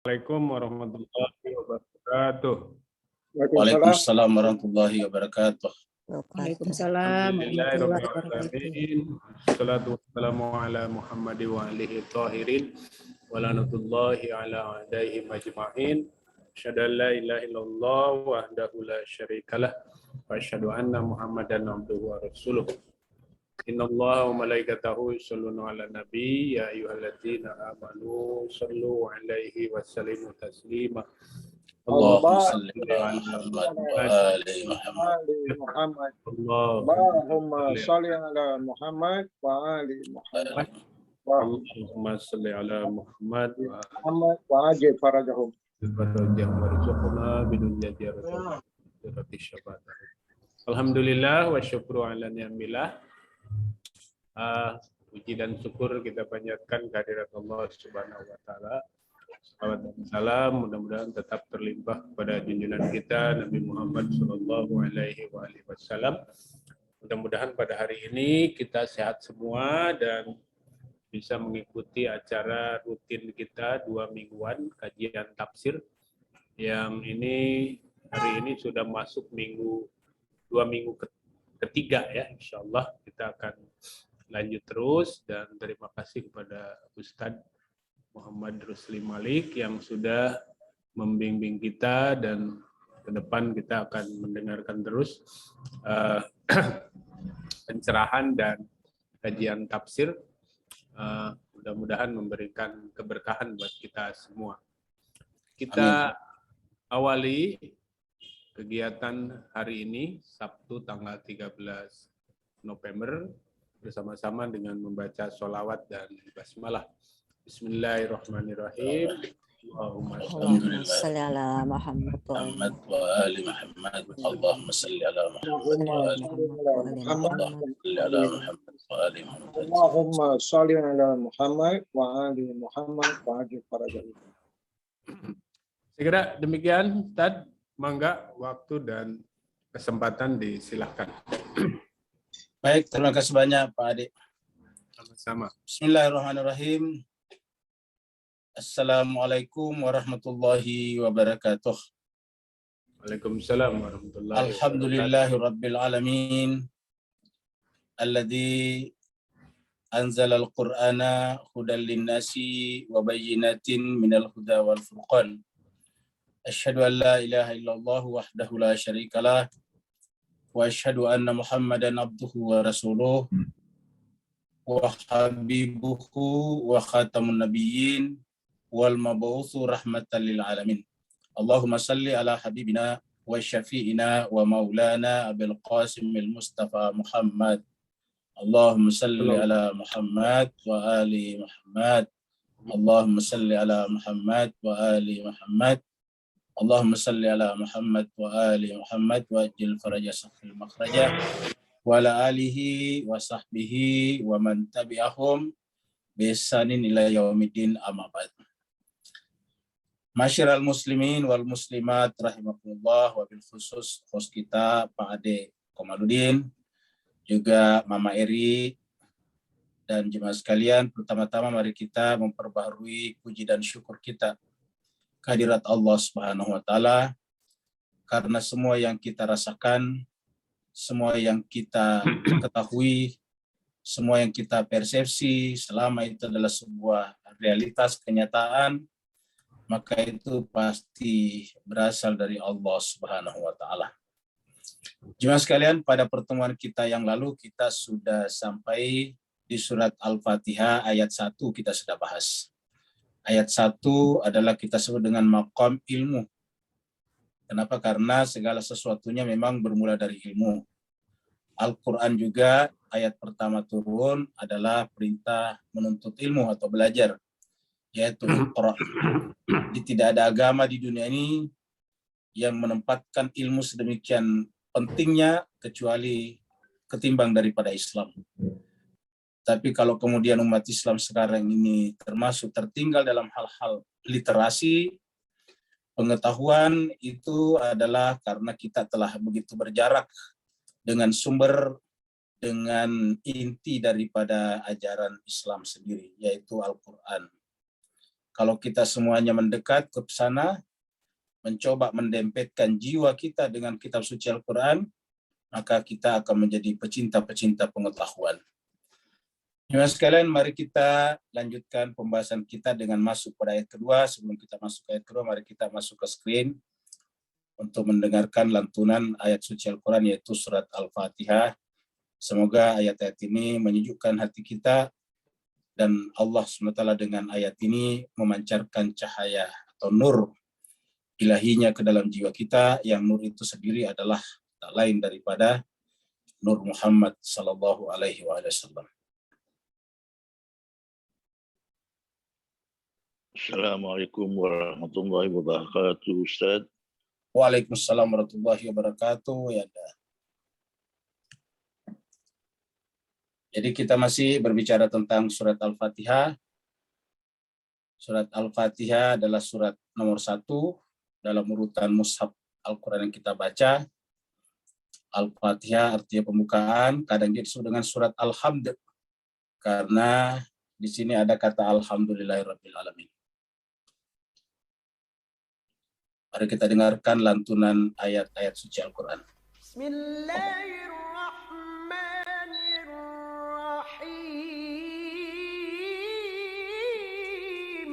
Assalamualaikum warahmatullahi wabarakatuh. Waalaikumsalam warahmatullahi wabarakatuh. Waalaikumsalam warahmatullahi wabarakatuh. Alhamdulillahirrahmanirrahim. Wassalatu wassalamu ala Muhammadi wa alihi tahirin. Walanatullahi ala adaihim ajma'in. Asyhadu an la ilaha illallah wahdahu la syarikalah. Wa asyhadu anna Muhammadan abduhu wa rasuluh. Innallaha wa malaikatahu yusholluna 'alan nabi ya ayyuhalladzina amanu shallu 'alaihi wa sallimu taslima. Allahumma salli ala Muhammad wa ali Muhammad. Allahumma salli ala Muhammad wa ali Muhammad. Allahumma salli ala Muhammad wa ajil farajahum. Alhamdulillah wa syukru ala ni'amillah. Puji dan syukur kita panjatkan kehadirat Allah Subhanahu wa taala. Salawat dan salam mudah-mudahan tetap terlimpah kepada junjungan kita Nabi Muhammad sallallahu alaihi wasallam. Mudah-mudahan pada hari ini kita sehat semua dan bisa mengikuti acara rutin kita 2 mingguan kajian tafsir yang hari ini sudah masuk 2 minggu ketiga ya, insyaallah kita akan lanjut terus dan terima kasih kepada Ustadz Muhammad Rusli Malik yang sudah membimbing kita dan ke depan kita akan mendengarkan terus pencerahan dan kajian tafsir. Mudah-mudahan memberikan keberkahan buat kita semua. Kita awali kegiatan hari ini Sabtu tanggal 13 November bersama-sama dengan membaca sholawat dan basmalah. Bismillahirrahmanirrahim. Allahumma shalli ala Muhammad wa ali Muhammad. Allahumma shalli ala Muhammad wa ali Muhammad. Allahumma shalli ala Muhammad wa ali Muhammad wa ajil farajahum. Segera demikian, Ustaz. Mangga waktu dan kesempatan disilahkan. Baik, terima kasih banyak Pak Adik. Sama-sama. Bismillahirrahmanirrahim. Assalamualaikum warahmatullahi wabarakatuh. Waalaikumsalam warahmatullahi wabarakatuh. Alhamdulillahi rabbil alamin. Alladzi anzala al-Qur'ana hudan lin-nasi wa bayyinatin minal huda wal furqan. Asyhadu an la ilaha illallah wahdahu la syarikalah. Wa asyhadu anna Muhammadan abduhu wa rasuluh wa habibuhu wa khatamun nabiyyin wal mab'utsu rahmatan lil alamin. Allahumma salli ala habibina wa syafi'ina wa maulana Abil Qasim al Mustafa Muhammad. Allahumma salli ala Muhammad wa ali Muhammad. Allahumma salli ala Muhammad wa ali Muhammad. Allahumma salli ala Muhammad wa ali Muhammad wa ajil faraja sahil makhraja wa ala alihi wa sahbihi wa man tabi'ahum bisanin ila yaumiddin amma ba'd. Masyiral muslimin wal muslimat rahimakumullah, wa bil khusus host kita Pak Ade Komaludin, juga Mama Eri dan jemaah sekalian, pertama-tama mari kita memperbaharui puji dan syukur kita kehadirat Allah Subhanahu wa taala karena semua yang kita rasakan, semua yang kita ketahui, semua yang kita persepsi selama itu adalah sebuah realitas kenyataan, maka itu pasti berasal dari Allah Subhanahu wa taala. Jemaah sekalian, pada pertemuan kita yang lalu kita sudah sampai di surat Al-Fatihah ayat 1 kita sudah bahas. Ayat 1 adalah kita sebut dengan maqam ilmu. Kenapa? Karena segala sesuatunya memang bermula dari ilmu. Al-Quran juga ayat pertama turun adalah perintah menuntut ilmu atau belajar, yaitu Iqra. Jadi tidak ada agama di dunia ini yang menempatkan ilmu sedemikian pentingnya kecuali ketimbang daripada Islam. Tapi kalau kemudian umat Islam sekarang ini termasuk tertinggal dalam hal-hal literasi, pengetahuan, itu adalah karena kita telah begitu berjarak dengan sumber, dengan inti daripada ajaran Islam sendiri, yaitu Al-Quran. kalau kita semuanya mendekat ke sana, mencoba mendempetkan jiwa kita dengan kitab suci Al-Quran, maka kita akan menjadi pecinta-pecinta pengetahuan. Teman-teman sekalian, mari kita lanjutkan pembahasan kita dengan masuk pada ayat kedua. Sebelum kita masuk ke ayat kedua, mari kita masuk ke screen untuk mendengarkan lantunan ayat suci Al-Quran, yaitu surat Al-Fatihah. Semoga ayat-ayat ini menyejukkan hati kita, dan Allah SWT dengan ayat ini memancarkan cahaya atau nur ilahinya ke dalam jiwa kita, yang nur itu sendiri adalah tak lain daripada Nur Muhammad sallallahu alaihi wasallam. Assalamualaikum warahmatullahi wabarakatuh, Ustaz. Waalaikumsalam warahmatullahi wabarakatuh. Ya, jadi kita masih berbicara tentang surat Al-Fatihah. Surat Al-Fatihah adalah surat nomor 1 dalam urutan mushaf Al-Quran yang kita baca. Al-Fatihah artinya pembukaan, kadang disebut dengan surat Al-Hamd, karena di sini ada kata Alhamdulillahirabbil alamin. Mari kita dengarkan lantunan ayat-ayat suci Al-Quran. Bismillahirrahmanirrahim.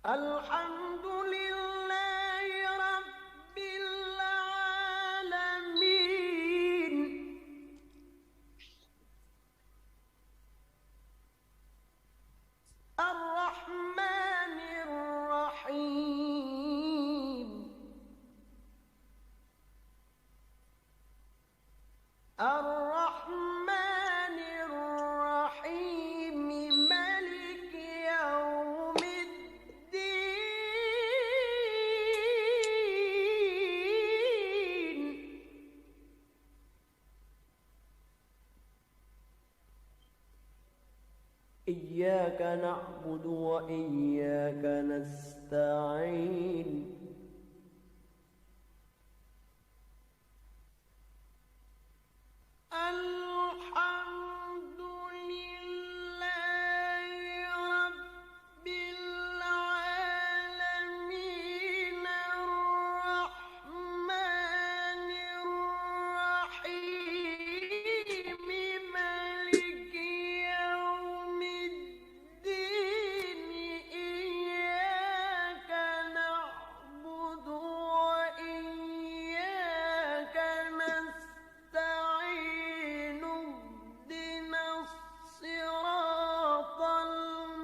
Alhamdulillahi rabbil alamin. Ar-Rahmanir-Rahim. Ar-Rahmanir-Rahim. Maliki Yaumiddin. Iyyaka na'budu wa iyyaka nasta'in. Alhamdulillahi rabbil alamin. Ar-Rahmanir-Rahim. Maliki Yaumiddin. Iyyaka na'budu wa iyyaka nasta'in. Ihdinas siratal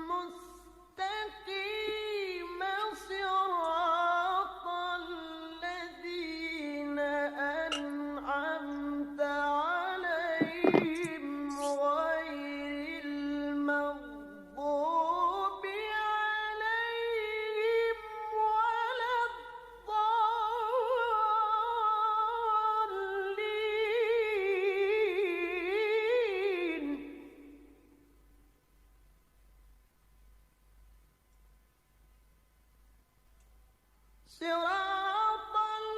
mustaqim. Siratal ladzina an'amta 'alaihim ghairil maghdubi 'alaihim waladdallin. Siratal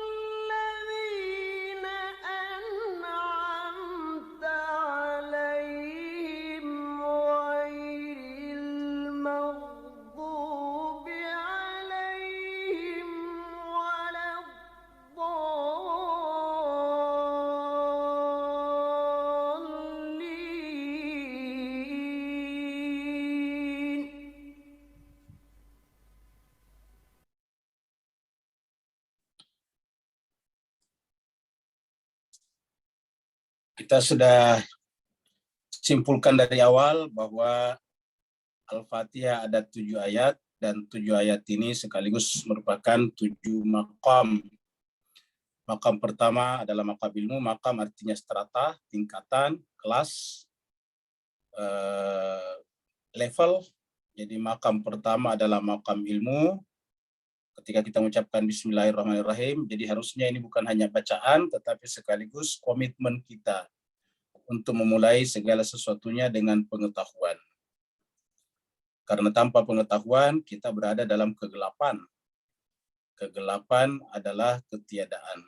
ladzina an'amta 'alaihim ghairil maghdubi 'alaihim waladdallin. Kita sudah simpulkan dari awal bahwa Al-Fatihah ada 7 ayat, dan 7 ayat ini sekaligus merupakan 7 maqam. Maqam pertama adalah maqam ilmu. Maqam artinya strata, tingkatan, kelas, level. Jadi maqam pertama adalah maqam ilmu. Ketika kita mengucapkan Bismillahirrahmanirrahim, jadi harusnya ini bukan hanya bacaan, tetapi sekaligus komitmen kita untuk memulai segala sesuatunya dengan pengetahuan. Karena tanpa pengetahuan, kita berada dalam kegelapan. Kegelapan adalah ketiadaan.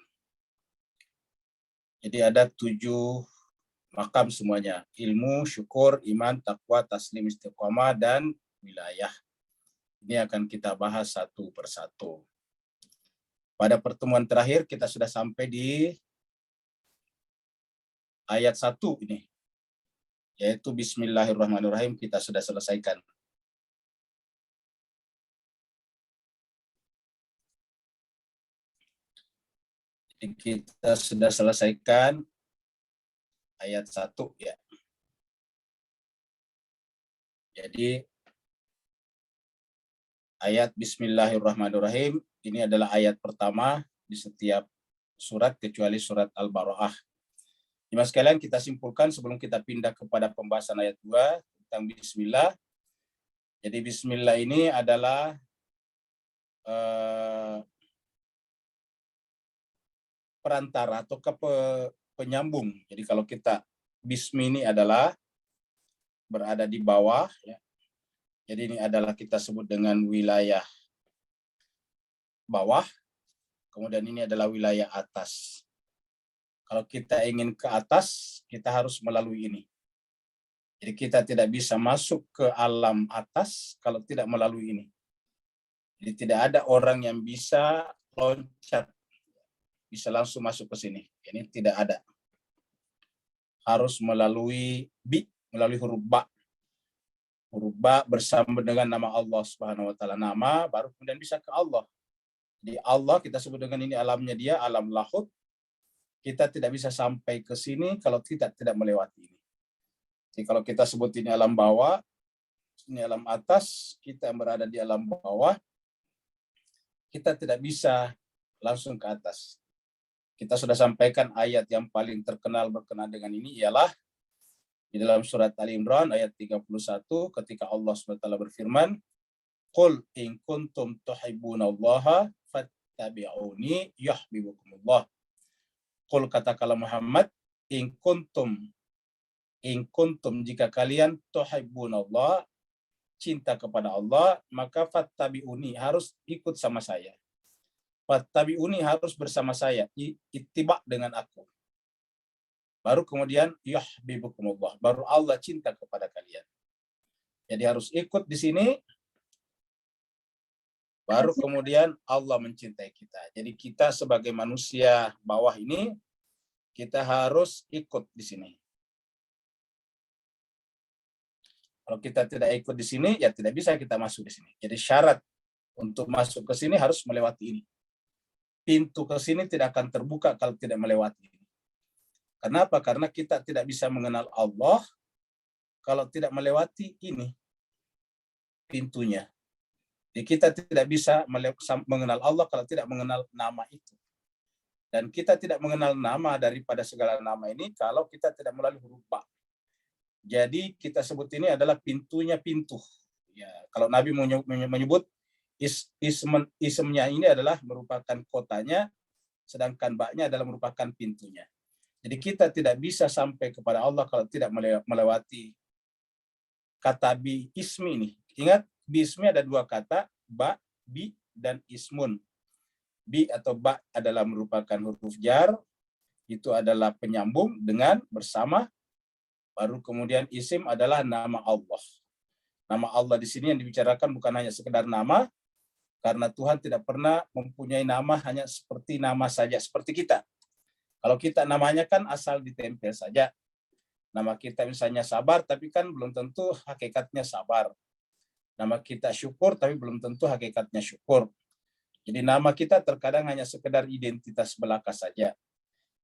Jadi ada 7 makam semuanya. Ilmu, syukur, iman, takwa, taslim, istiqomah, dan wilayah. Ini akan kita bahas satu persatu. Pada pertemuan terakhir kita sudah sampai di ayat 1 ini, yaitu Bismillahirrahmanirrahim, kita sudah selesaikan. Jadi kita sudah selesaikan ayat 1 ya. Jadi ayat Bismillahirrahmanirrahim ini adalah ayat pertama di setiap surat kecuali surat Al-Bara'ah. Jemaah sekalian, kita simpulkan sebelum kita pindah kepada pembahasan ayat 2 tentang Bismillah. Jadi Bismillah ini adalah perantara atau penyambung. Jadi kalau kita Bismi ini adalah berada di bawah, ya. Jadi ini adalah kita sebut dengan wilayah bawah, kemudian ini adalah wilayah atas. Kalau kita ingin ke atas, kita harus melalui ini. Jadi kita tidak bisa masuk ke alam atas kalau tidak melalui ini. Jadi tidak ada orang yang bisa loncat, bisa langsung masuk ke sini. Ini tidak ada. Harus melalui melalui huruf ba. Huruf ba bersama dengan nama Allah Subhanahu wa taala, nama baru kemudian bisa ke Allah. Di Allah kita sebut dengan ini alamnya dia, alam lahut. Kita tidak bisa sampai ke sini kalau tidak melewati ini. Jadi kalau kita sebut ini alam bawah, ini alam atas, kita yang berada di alam bawah, kita tidak bisa langsung ke atas. Kita sudah sampaikan ayat yang paling terkenal berkenaan dengan ini ialah di dalam surat Ali Imran ayat 31 ketika Allah SWT berfirman, "Qul in kuntum tuhibbunallaha fattabi'uni yuhibbukumullah." Qul, katakanlah Muhammad, in kuntum jika kalian tuhibbunallah, cinta kepada Allah, maka fattabi'uni, harus ikut sama saya. Fattabi'uni, harus bersama saya, ittiba dengan aku. Baru kemudian yuhibbukumullah, baru Allah cinta kepada kalian. Jadi harus ikut di sini, baru kemudian Allah mencintai kita. Jadi kita sebagai manusia bawah ini, kita harus ikut di sini. Kalau kita tidak ikut di sini, ya tidak bisa kita masuk di sini. Jadi syarat untuk masuk ke sini harus melewati ini. Pintu ke sini tidak akan terbuka kalau tidak melewati ini. Kenapa? Karena kita tidak bisa mengenal Allah kalau tidak melewati ini pintunya. Jadi kita tidak bisa mengenal Allah kalau tidak mengenal nama itu. Dan kita tidak mengenal nama daripada segala nama ini kalau kita tidak melalui huruf ba. Jadi kita sebut ini adalah pintunya pintu. Ya, kalau Nabi menyebut ismnya ini adalah merupakan kotanya, sedangkan ba-nya adalah merupakan pintunya. Jadi kita tidak bisa sampai kepada Allah kalau tidak melewati kata bi ismi ini. Ingat, bi ismi ada dua kata, ba, bi, dan ismun. Bi atau ba adalah merupakan huruf jar, itu adalah penyambung dengan, bersama. Baru kemudian isim adalah nama Allah. Nama Allah di sini yang dibicarakan bukan hanya sekedar nama, karena Tuhan tidak pernah mempunyai nama hanya seperti nama saja, seperti kita. Kalau kita namanya kan asal ditempel saja. Nama kita misalnya sabar, tapi kan belum tentu hakikatnya sabar. Nama kita syukur, tapi belum tentu hakikatnya syukur. Jadi nama kita terkadang hanya sekedar identitas belaka saja.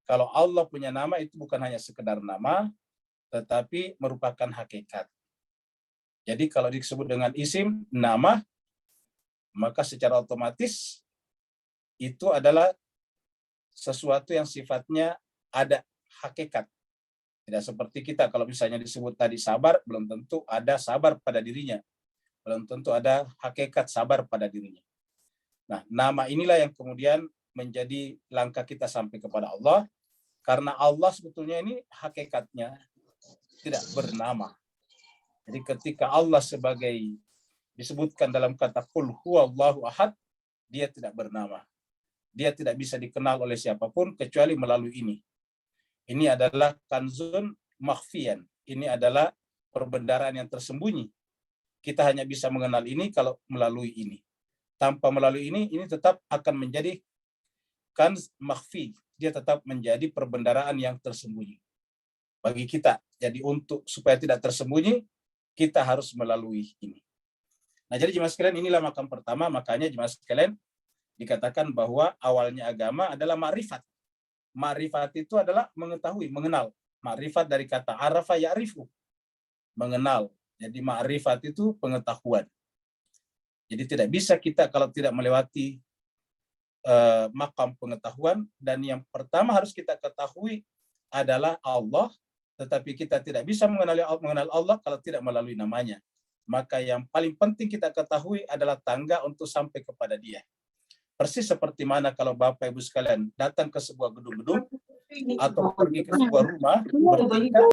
Kalau Allah punya nama, itu bukan hanya sekedar nama, tetapi merupakan hakikat. Jadi kalau disebut dengan isim, nama, maka secara otomatis itu adalah sesuatu yang sifatnya ada hakikat. Tidak seperti kita, kalau misalnya disebut tadi sabar, belum tentu ada sabar pada dirinya. Belum tentu ada hakikat sabar pada dirinya. Nah, nama inilah yang kemudian menjadi langkah kita sampai kepada Allah, karena Allah sebetulnya ini hakikatnya tidak bernama. Jadi ketika Allah sebagai disebutkan dalam kata qul huwallahu ahad, dia tidak bernama. Dia tidak bisa dikenal oleh siapapun kecuali melalui ini. Ini adalah kanzun makhfiyan. Ini adalah perbendaharaan yang tersembunyi. Kita hanya bisa mengenal ini kalau melalui ini. Tanpa melalui ini tetap akan menjadi kan makhfi. Dia tetap menjadi perbendaharaan yang tersembunyi bagi kita. Jadi untuk supaya tidak tersembunyi, kita harus melalui ini. Nah, jadi jemaah sekalian, inilah makam pertama. Makanya jemaah sekalian dikatakan bahwa awalnya agama adalah ma'rifat. Ma'rifat itu adalah mengetahui, mengenal. Ma'rifat dari kata arafa ya'rifu, mengenal. Jadi ma'rifat itu pengetahuan. Jadi tidak bisa kita kalau tidak melewati makam pengetahuan. Dan yang pertama harus kita ketahui adalah Allah. Tetapi kita tidak bisa mengenal Allah kalau tidak melalui namanya. Maka yang paling penting kita ketahui adalah tangga untuk sampai kepada Dia. Persis seperti mana kalau Bapak Ibu sekalian datang ke sebuah gedung-gedung atau pergi ke sebuah rumah bertingkat,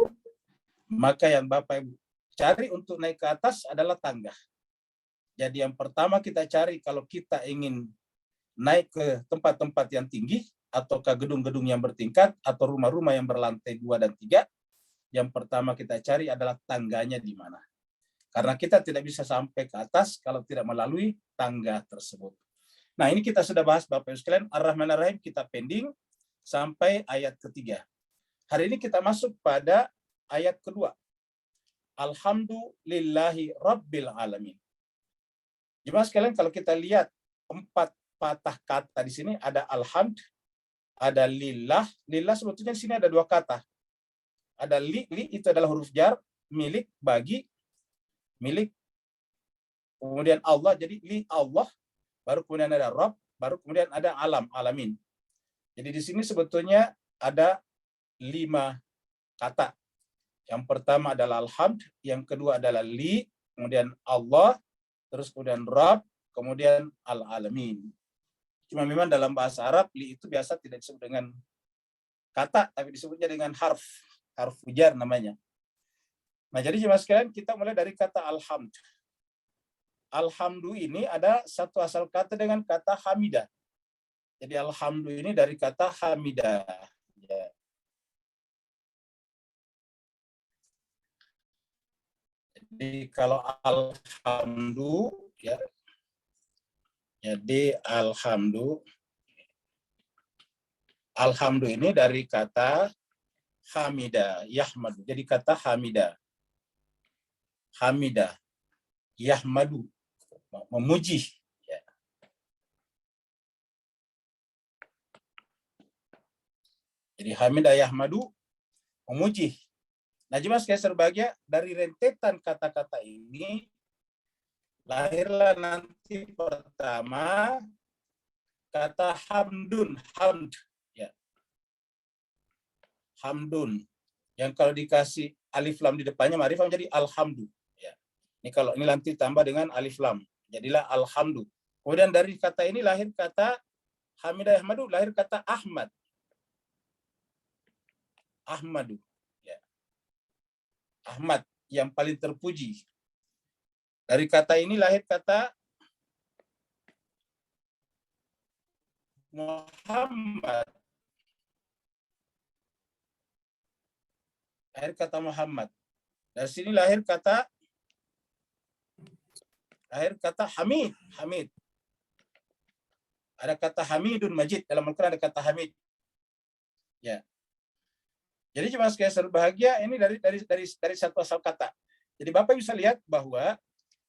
maka yang Bapak Ibu cari untuk naik ke atas adalah tangga. Jadi yang pertama kita cari kalau kita ingin naik ke tempat-tempat yang tinggi atau ke gedung-gedung yang bertingkat atau rumah-rumah yang berlantai 2 dan 3, yang pertama kita cari adalah tangganya di mana. Karena kita tidak bisa sampai ke atas kalau tidak melalui tangga tersebut. Nah, ini kita sudah bahas Bapak Ibu sekalian, Ar-Rahman Ar-Rahim kita pending sampai ayat ketiga. Hari ini kita masuk pada ayat kedua. Alhamdulillahi Rabbil Alamin. Jemaah sekalian, kalau kita lihat 4 patah kata di sini, ada alhamd, ada lillah. Lillah sebetulnya di sini ada 2 kata. Ada li itu adalah huruf jar, milik, bagi, milik. Kemudian Allah, jadi li Allah, baru kemudian ada Rabb, baru kemudian ada alam, alamin. Jadi di sini sebetulnya ada 5 kata. Yang pertama adalah alhamd, yang kedua adalah li, kemudian Allah, terus kemudian Rabb, kemudian al-alamin. Cuma memang dalam bahasa Arab, li itu biasa tidak disebut dengan kata, tapi disebutnya dengan harf jar namanya. Nah, jadi jemaah sekalian, kita mulai dari kata alhamd. Alhamdu ini ada satu asal kata dengan kata hamidah. Jadi alhamdu ini dari kata hamidah. Ya. Jadi kalau alhamdu, ya. Jadi alhamdu ini dari kata hamidah, yahmadu. Jadi kata hamidah. Hamidah, yahmadu, memuji. Ya. Jadi hamidah yahmadu, memuji. Nah, jemaah sekalian berbahagia, dari rentetan kata-kata ini lahirlah nanti pertama kata hamdun, hamd, ya. Hamdun. Yang kalau dikasih alif lam di depannya ma'rifah menjadi alhamdu, ya. Ini kalau ini nanti tambah dengan alif lam, jadilah alhamdu. Kemudian dari kata ini lahir kata hamidah yahmadu, lahir kata Ahmad. Ahmadu. Ahmad, yang paling terpuji. Dari kata ini lahir kata Muhammad. Lahir kata Muhammad. Dari sini lahir kata Hamid. Hamid. Ada kata Hamidun Majid. Dalam Al-Quran ada kata Hamid. Ya. Jadi jemaah sekalian berbahagia, ini dari satu asal kata. Jadi Bapak bisa lihat bahwa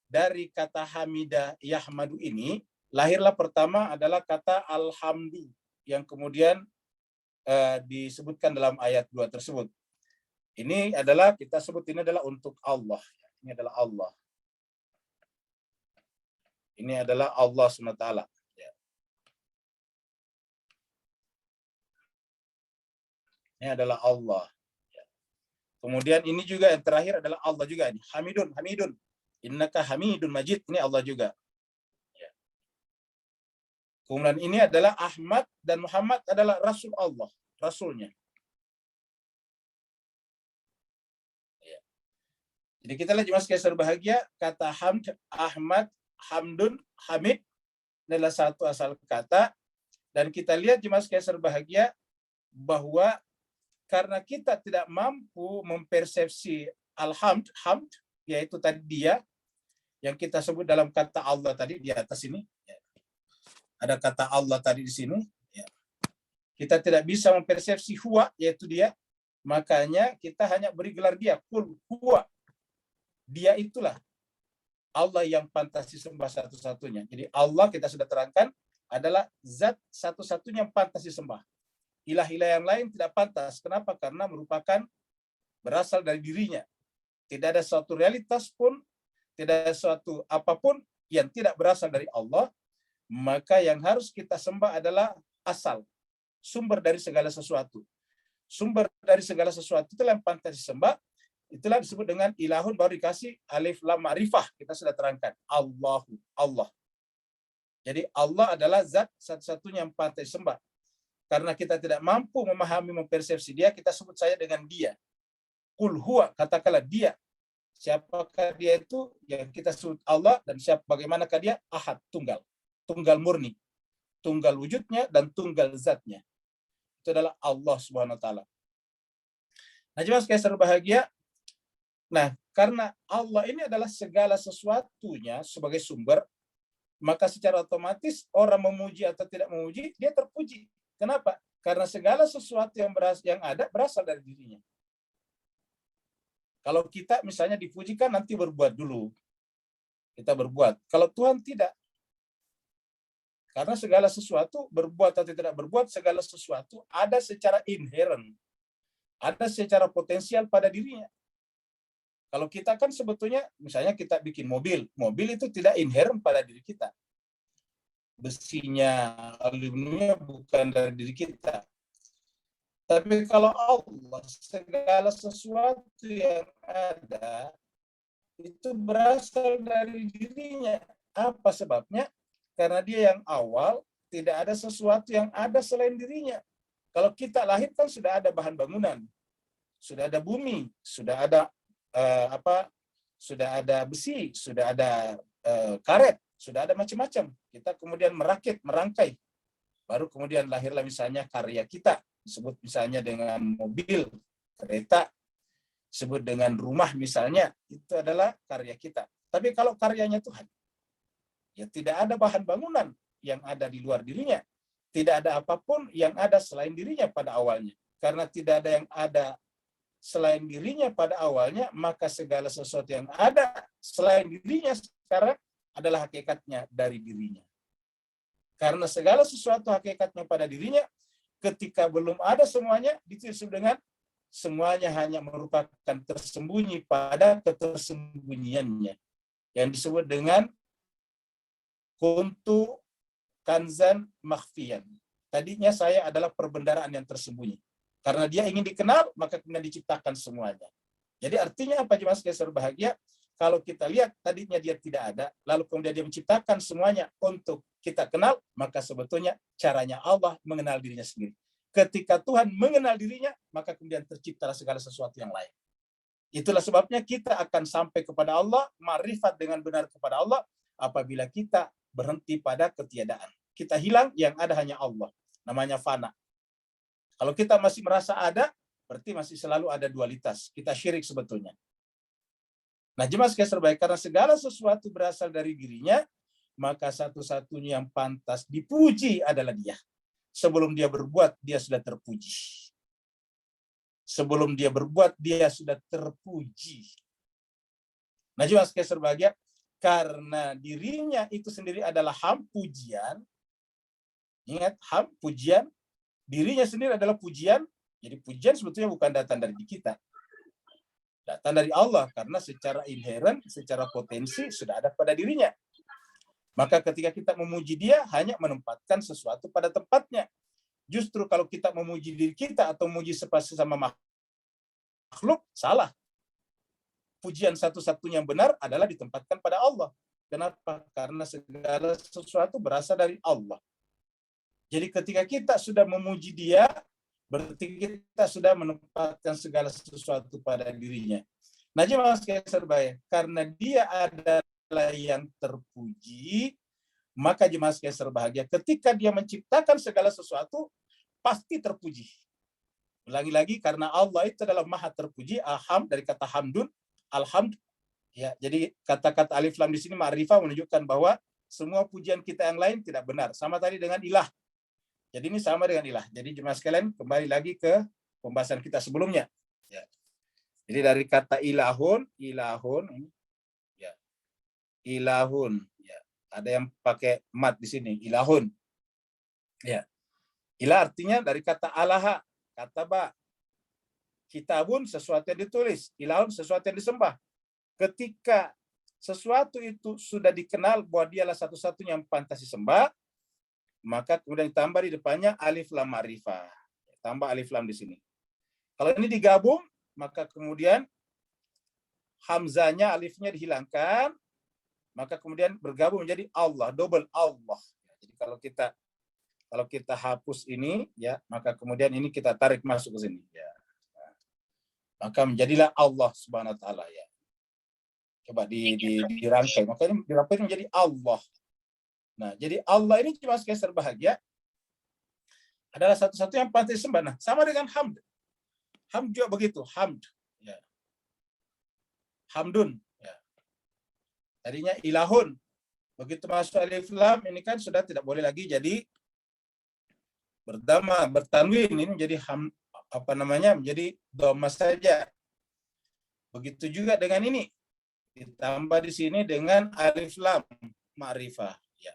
dari kata hamidah yahmadu ini lahirlah pertama adalah kata alhamdu, yang kemudian disebutkan dalam ayat 2 tersebut. Ini adalah kita sebut ini adalah untuk Allah. Ini adalah Allah. Ini adalah Allah SWT. Ini adalah Allah. Kemudian ini juga yang terakhir adalah Allah juga. Hamidun, Hamidun. Innaka Hamidun Majid. Ini Allah juga. Kemudian ini adalah Ahmad dan Muhammad adalah Rasul Allah. Rasulnya. Jadi kita lihat jemaah sekalian berbahagia, kata Hamd, Ahmad, Hamdun, Hamid adalah satu asal kata. Dan kita lihat jemaah sekalian berbahagia bahwa karena kita tidak mampu mempersepsi hamd, yaitu tadi dia, yang kita sebut dalam kata Allah tadi di atas ini. Ada kata Allah tadi di sini. Kita tidak bisa mempersepsi huwa, yaitu dia. Makanya kita hanya beri gelar dia. Qul huwa. Dia itulah Allah yang pantas disembah satu-satunya. Jadi Allah, kita sudah terangkan, adalah zat satu-satunya yang pantas disembah. Ilah-ilah yang lain tidak pantas. Kenapa? Karena merupakan berasal dari dirinya. Tidak ada suatu realitas pun, tidak ada suatu apapun yang tidak berasal dari Allah. Maka yang harus kita sembah adalah asal, sumber dari segala sesuatu. Sumber dari segala sesuatu itulah yang pantas disembah. Itulah disebut dengan ilahun, baru dikasih alif lam ma'rifah. Kita sudah terangkan. Allahu, Allah. Jadi Allah adalah zat satu-satunya yang pantas disembah. Karena kita tidak mampu memahami, mempersepsi dia, kita sebut saja dengan dia. Qul huwa, katakanlah dia. Siapakah dia itu? Yang kita sebut Allah, dan bagaimanakah dia? Ahad, tunggal. Tunggal murni. Tunggal wujudnya dan tunggal zatnya. Itu adalah Allah Subhanahu wa taala. Nah, jemaah sekalian berbahagia. Nah, karena Allah ini adalah segala sesuatunya sebagai sumber, maka secara otomatis orang memuji atau tidak memuji, dia terpuji. Kenapa? Karena segala sesuatu yang ada berasal dari dirinya. Kalau kita misalnya dipujikan, nanti berbuat dulu. Kita berbuat. Kalau Tuhan tidak. Karena segala sesuatu, berbuat atau tidak berbuat, segala sesuatu ada secara inherent. Ada secara potensial pada dirinya. Kalau kita kan sebetulnya, misalnya kita bikin mobil. Mobil itu tidak inherent pada diri kita. Besinya, aluminiumnya bukan dari diri kita. Tapi kalau Allah, segala sesuatu yang ada, itu berasal dari dirinya. Apa sebabnya? Karena dia yang awal, tidak ada sesuatu yang ada selain dirinya. Kalau kita lahir kan sudah ada bahan bangunan, sudah ada bumi, sudah ada sudah ada besi, sudah ada karet, sudah ada macam-macam. Kita kemudian merakit, merangkai. Baru kemudian lahirlah misalnya karya kita. Disebut misalnya dengan mobil, kereta, disebut dengan rumah misalnya. Itu adalah karya kita. Tapi kalau karyanya Tuhan, ya tidak ada bahan bangunan yang ada di luar dirinya. Tidak ada apapun yang ada selain dirinya pada awalnya. Karena tidak ada yang ada selain dirinya pada awalnya, maka segala sesuatu yang ada selain dirinya sekarang adalah hakikatnya dari dirinya. Karena segala sesuatu hakikatnya pada dirinya, ketika belum ada semuanya, disebut dengan semuanya hanya merupakan tersembunyi pada ketersembunyiannya. Yang disebut dengan kuntu kanzan makhfiyan. Tadinya saya adalah perbendaharaan yang tersembunyi. Karena dia ingin dikenal, maka kemudian diciptakan semuanya. Jadi artinya apa, jemaah sekalian berbahagia? Kalau kita lihat tadinya dia tidak ada, lalu kemudian dia menciptakan semuanya untuk kita kenal, maka sebetulnya caranya Allah mengenal dirinya sendiri. Ketika Tuhan mengenal dirinya, maka kemudian terciptalah segala sesuatu yang lain. Itulah sebabnya kita akan sampai kepada Allah, ma'rifat dengan benar kepada Allah, apabila kita berhenti pada ketiadaan. Kita hilang, yang ada hanya Allah. Namanya fana. Kalau kita masih merasa ada, berarti masih selalu ada dualitas. Kita syirik sebetulnya. Nah, jemaah sekalian terbaik, karena segala sesuatu berasal dari dirinya, maka satu-satunya yang pantas dipuji adalah dia. Sebelum dia berbuat, dia sudah terpuji. Sebelum dia berbuat, dia sudah terpuji. Nah, jemaah sekalian terbaik, karena dirinya itu sendiri adalah pujian. Ingat, pujian. Dirinya sendiri adalah pujian. Jadi pujian sebetulnya bukan datang dari kita. Datang dari Allah, karena secara inherent, secara potensi sudah ada pada dirinya. Maka ketika kita memuji dia, hanya menempatkan sesuatu pada tempatnya. Justru kalau kita memuji diri kita atau memuji sesama makhluk, salah. Pujian satu-satunya yang benar adalah ditempatkan pada Allah. Kenapa? Karena segala sesuatu berasal dari Allah. Jadi ketika kita sudah memuji dia, berarti kita sudah menempatkan segala sesuatu pada dirinya. Nah, jemaah sekalian terbaik, karena dia adalah yang terpuji, maka jemaah sekalian berbahagia, ketika dia menciptakan segala sesuatu, pasti terpuji. Ulangi lagi, karena Allah itu adalah maha terpuji. Alhamd dari kata hamdun, alhamd. Ya, jadi kata-kata alif lam di sini ma'rifah menunjukkan bahwa semua pujian kita yang lain tidak benar. Sama tadi dengan ilah. Jadi ini sama dengan ilah. Jadi jemaah sekalian kembali lagi ke pembahasan kita sebelumnya. Ya. Jadi dari kata ilahun ini, ya, ilahun. Ya. Ada yang pakai mat di sini, ilahun. Ya. Ilah artinya dari kata alaha, kata ba. Kitabun sesuatu yang ditulis, ilahun sesuatu yang disembah. Ketika sesuatu itu sudah dikenal bahwa dialah satu-satunya yang pantas disembah, maka kemudian ditambah di depannya alif lam ma'rifah. Tambah alif lam di sini. Kalau ini digabung, maka kemudian hamzanya, alifnya dihilangkan, maka kemudian bergabung menjadi Allah, double Allah. Jadi kalau kita hapus ini, ya, maka kemudian ini kita tarik masuk ke sini, ya. Maka menjadilah Allah Subhanahu wa taala, ya. Coba dirangkai, maka ini dirangkai menjadi Allah. Nah, jadi Allah ini cuma sekali berbahagia adalah satu-satu yang pantas disembah. Nah, sama dengan hamd. Hamd juga begitu, hamd, ya. Hamdun, ya. Tadinya ilahun. Begitu masuk alif lam ini kan sudah tidak boleh lagi jadi berdama, bertanwin, ini menjadi menjadi dhamma saja. Begitu juga dengan ini. Ditambah di sini dengan alif lam ma'rifah, ya.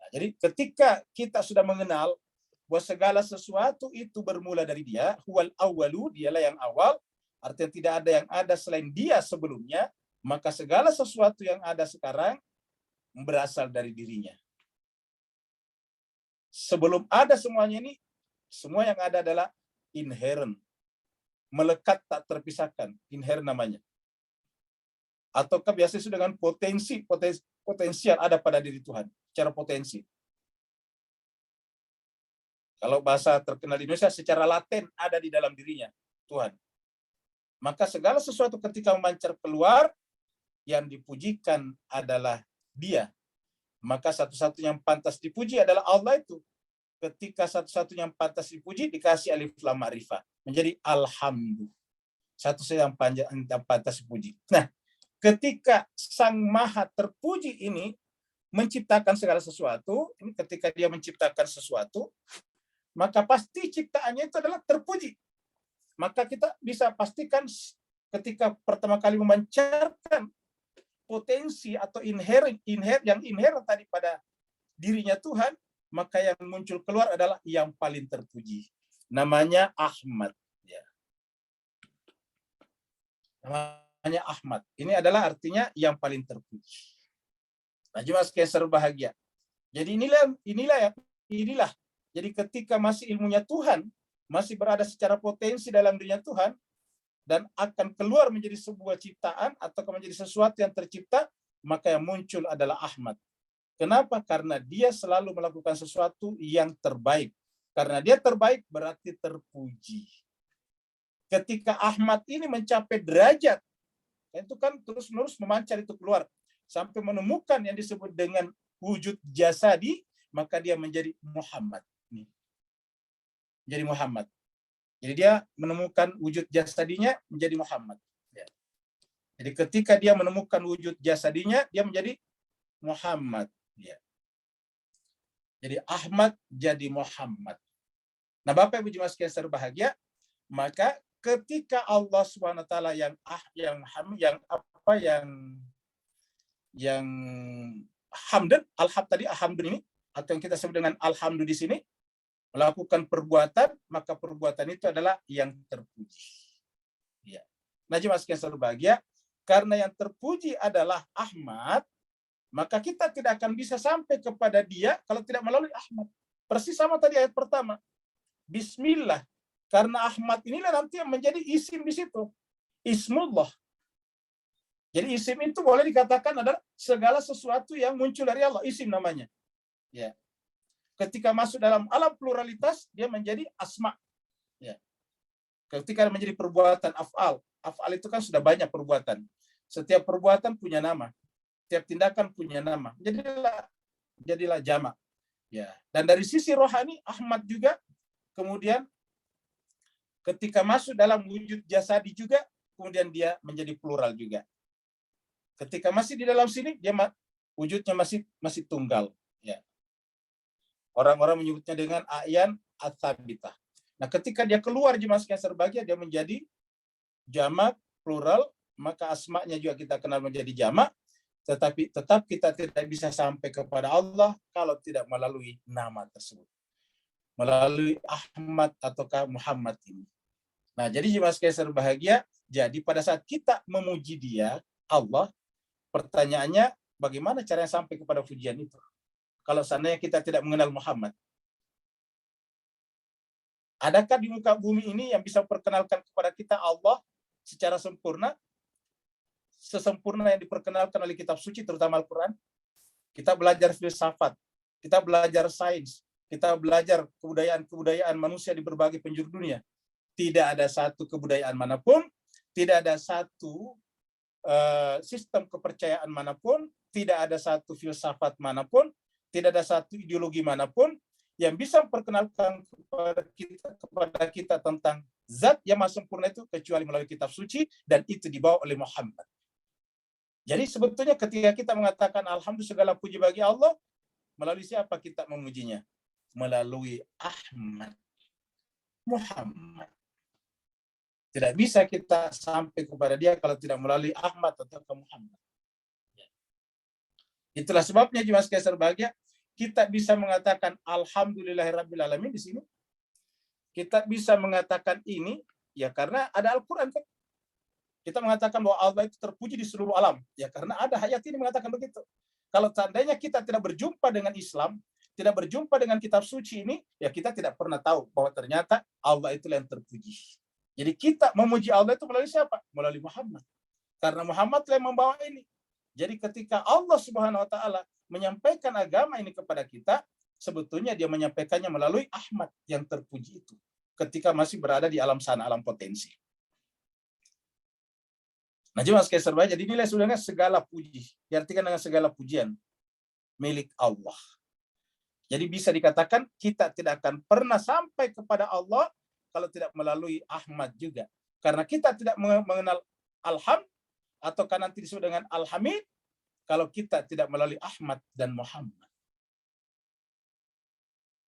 Nah, jadi ketika kita sudah mengenal bahwa segala sesuatu itu bermula dari dia, huwal awwalu, dialah yang awal, artinya tidak ada yang ada selain dia sebelumnya, maka segala sesuatu yang ada sekarang berasal dari dirinya. Sebelum ada semuanya ini, semua yang ada adalah inherent, melekat tak terpisahkan, inherent namanya. Ataukah biasa itu dengan potensial ada pada diri Tuhan, secara potensi. Kalau bahasa terkenal di Indonesia, secara laten ada di dalam dirinya Tuhan. Maka segala sesuatu ketika memancar keluar, yang dipujikan adalah Dia. Maka satu-satunya yang pantas dipuji adalah Allah itu. Ketika satu-satunya yang pantas dipuji, dikasih alif lam ma'rifah. Menjadi alhamdulillah. Satu-satunya yang pantas dipuji. Nah, ketika Sang Maha Terpuji ini menciptakan segala sesuatu, ini ketika dia menciptakan sesuatu, maka pasti ciptaannya itu adalah terpuji. Maka kita bisa pastikan ketika pertama kali memancarkan potensi atau inherent tadi pada dirinya Tuhan, maka yang muncul keluar adalah yang paling terpuji. Namanya Ahmad. Ya. Namanya Ahmad. Ini adalah artinya yang paling terpuji. Nah, jemaah sekalian berbahagia. Jadi inilah. Jadi ketika masih ilmunya Tuhan, masih berada secara potensi dalam dirinya Tuhan, dan akan keluar menjadi sebuah ciptaan atau menjadi sesuatu yang tercipta, maka yang muncul adalah Ahmad. Kenapa? Karena dia selalu melakukan sesuatu yang terbaik. Karena dia terbaik berarti terpuji. Ketika Ahmad ini mencapai derajat, itu kan terus-menerus memancar itu keluar sampai menemukan yang disebut dengan wujud jasadi, maka dia menjadi Muhammad. Menjadi Muhammad. Jadi dia menemukan wujud jasadinya menjadi Muhammad. Ya. Jadi ketika dia menemukan wujud jasadinya, dia menjadi Muhammad. Ya. Jadi Ahmad jadi Muhammad. Nah, Bapak Ibu jemaah sekalian berbahagia, maka ketika Allah Subhanahu wa taala yang hamdan, alham tadi alhamdulillah ini, atau yang kita sebut dengan alhamdulillah di sini, melakukan perbuatan, maka perbuatan itu adalah yang terpuji. Ya. Nah, jemaah sekalian berbahagia, karena yang terpuji adalah Ahmad, maka kita tidak akan bisa sampai kepada Dia kalau tidak melalui Ahmad. Persis sama tadi ayat pertama. Bismillah. Karena Ahmad inilah nanti yang menjadi isim di situ. Ismullah. Jadi isim itu boleh dikatakan adalah segala sesuatu yang muncul dari Allah. Isim namanya. Ya. Ketika masuk dalam alam pluralitas, dia menjadi asma. Ya. Ketika menjadi perbuatan af'al. Af'al itu kan sudah banyak perbuatan. Setiap perbuatan punya nama. Setiap tindakan punya nama. Jadilah jamak. Ya. Dan dari sisi rohani, Ahmad juga kemudian Ketika masuk dalam wujud jasadi juga, kemudian dia menjadi plural juga. Ketika masih di dalam sini, dia wujudnya masih tunggal. Ya. Orang-orang menyebutnya dengan a'yan ats-tsabitah. Nah, ketika dia keluar jemaah sekalian berbahagia, dia menjadi jamak plural, maka asma'nya juga kita kenal menjadi jamak, tetapi tetap kita tidak bisa sampai kepada Allah kalau tidak melalui nama tersebut. Melalui Ahmad ataukah Muhammad ini. Nah, jadi jemaah sekalian berbahagia, jadi pada saat kita memuji dia, Allah, pertanyaannya bagaimana caranya sampai kepada pujian itu? Kalau seandainya kita tidak mengenal Muhammad. Adakah di muka bumi ini yang bisa memperkenalkan kepada kita Allah secara sempurna? Sesempurna yang diperkenalkan oleh kitab suci, terutama Al-Quran. Kita belajar filsafat, kita belajar sains, kita belajar kebudayaan manusia di berbagai penjuru dunia. Tidak ada satu kebudayaan manapun, tidak ada satu sistem kepercayaan manapun, tidak ada satu filsafat manapun, tidak ada satu ideologi manapun yang bisa memperkenalkan kepada kita tentang zat yang maha sempurna itu kecuali melalui kitab suci, dan itu dibawa oleh Muhammad. Jadi sebetulnya ketika kita mengatakan alhamdulillah segala puji bagi Allah, melalui siapa kita memujinya? Melalui Ahmad, Muhammad. Tidak bisa kita sampai kepada dia kalau tidak melalui Ahmad atau ke Muhammad. Itulah sebabnya jemaah sekalian berbahagia, kita bisa mengatakan alhamdulillahirabbil alamin di sini. Kita bisa mengatakan ini ya karena ada Al-Qur'an kan. Kita mengatakan bahwa Allah itu terpuji di seluruh alam ya karena ada ayat ini mengatakan begitu. Kalau seandainya kita tidak berjumpa dengan Islam, tidak berjumpa dengan kitab suci ini, ya kita tidak pernah tahu bahwa ternyata Allah itu yang terpuji. Jadi kita memuji Allah itu melalui siapa? Melalui Muhammad. Karena Muhammad yang membawa ini. Jadi ketika Allah Subhanahu wa taala menyampaikan agama ini kepada kita, sebetulnya dia menyampaikannya melalui Ahmad yang terpuji itu. Ketika masih berada di alam sana, alam potensi. Nah, jemaah sekalian serba, jadi nilai sudahnya segala puji. Diartikan dengan segala pujian milik Allah. Jadi bisa dikatakan kita tidak akan pernah sampai kepada Allah kalau tidak melalui Ahmad juga. Karena kita tidak mengenal Alham atau kan nanti disebut dengan Al-Hamid kalau kita tidak melalui Ahmad dan Muhammad.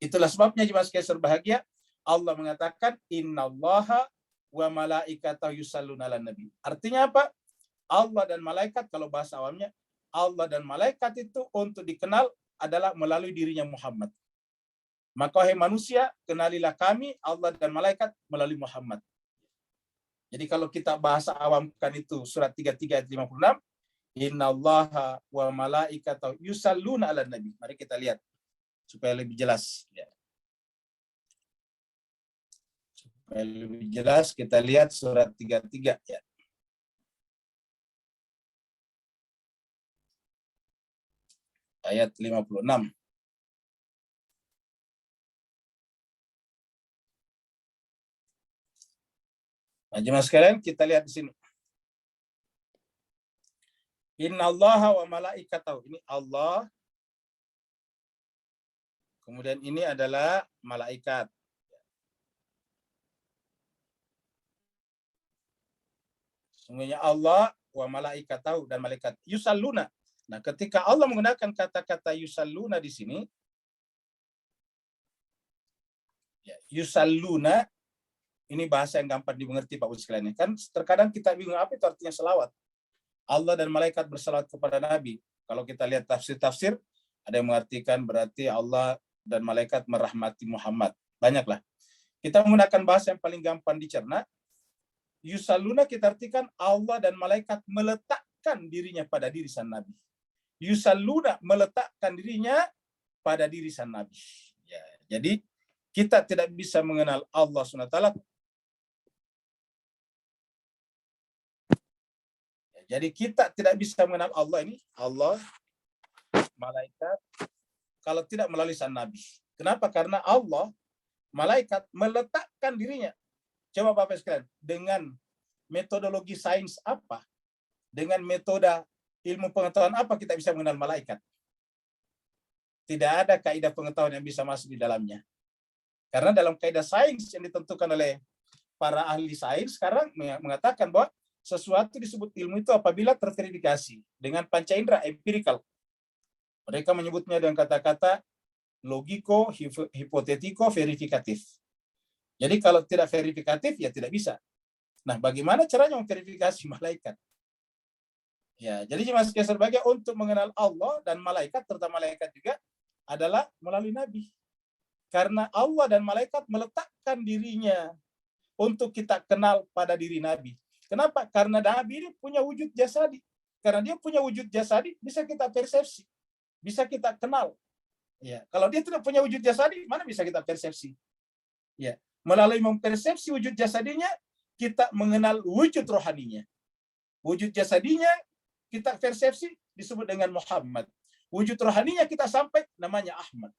Itulah sebabnya jemaah sekalian berbahagia, Allah mengatakan innallaha wa malaikatahu yusalluna 'alan nabi. Artinya apa? Allah dan malaikat, kalau bahasa awamnya, Allah dan malaikat itu untuk dikenal adalah melalui dirinya Muhammad. Maka wahai manusia, kenalilah kami, Allah dan malaikat melalui Muhammad. Jadi kalau kita bahasa awamkan itu surat 33 ayat 56, innallaha wa malaikatahu yusalluna 'alan nabi. Mari kita lihat supaya lebih jelas ya. Supaya lebih jelas kita lihat surat 33 ya. Ayat 56. Nah, jemaah sekalian, kita lihat di sini. Innallaha wa malaikatahu. Ini Allah. Kemudian ini adalah malaikat. Sungguhnya Allah wa malaikatahu dan malaikat yusalluna. Nah, ketika Allah menggunakan kata-kata yusalluna di sini, ya, yusalluna ini bahasa yang gampang dimengerti Pak Ustaz sekalian. Kan terkadang kita bingung apa itu artinya selawat. Allah dan malaikat bersalawat kepada Nabi. Kalau kita lihat tafsir-tafsir, ada yang mengartikan berarti Allah dan malaikat merahmati Muhammad. Banyaklah. Kita menggunakan bahasa yang paling gampang dicerna. Yusalluna kita artikan Allah dan malaikat meletakkan dirinya pada diri sang Nabi. Yusalluna meletakkan dirinya pada diri sang Nabi. Ya, jadi kita tidak bisa mengenal Allah SWT. Jadi kita tidak bisa mengenal Allah ini, Allah, malaikat, kalau tidak melalui sang Nabi. Kenapa? Karena Allah, malaikat meletakkan dirinya. Coba Bapak sekalian, dengan metodologi sains apa? Dengan metode ilmu pengetahuan apa kita bisa mengenal malaikat? Tidak ada kaidah pengetahuan yang bisa masuk di dalamnya. Karena dalam kaidah sains yang ditentukan oleh para ahli sains sekarang mengatakan bahwa sesuatu disebut ilmu itu apabila terverifikasi dengan panca indera empirical. Mereka menyebutnya dengan kata-kata logiko, hipotetiko, verifikatif. Jadi kalau tidak verifikatif ya tidak bisa. Nah, bagaimana caranya memverifikasi malaikat? Ya, jadi Jemaah sebagai untuk mengenal Allah dan malaikat, terutama malaikat juga adalah melalui Nabi. Karena Allah dan malaikat meletakkan dirinya untuk kita kenal pada diri Nabi. Kenapa? Karena Nabi ini punya wujud jasadi. Karena dia punya wujud jasadi, bisa kita persepsi, bisa kita kenal. Ya, kalau dia tidak punya wujud jasadi, mana bisa kita persepsi? Ya, melalui mempersepsi wujud jasadinya, kita mengenal wujud rohaninya. Wujud jasadinya kita persepsi disebut dengan Muhammad. Wujud rohaninya kita sampai namanya Ahmad.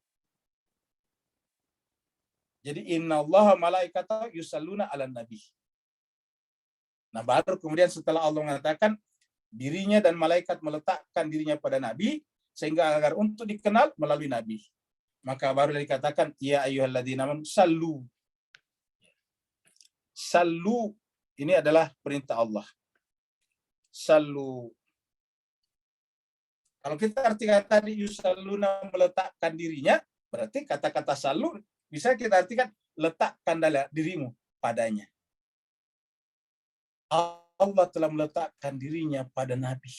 Jadi innallaha malaikatahu yusalluna 'alan nabi. Nah, baru kemudian setelah Allah mengatakan dirinya dan malaikat meletakkan dirinya pada nabi sehingga agar untuk dikenal melalui nabi. Maka baru dikatakan ya ayyuhalladzina amanu sallu. Sallu ini adalah perintah Allah. Sallu. Kalau kita artikan tadi yusalluna meletakkan dirinya, berarti kata-kata sallu bisa kita artikan letakkan dalam dirimu padanya. Allah telah meletakkan dirinya pada Nabi.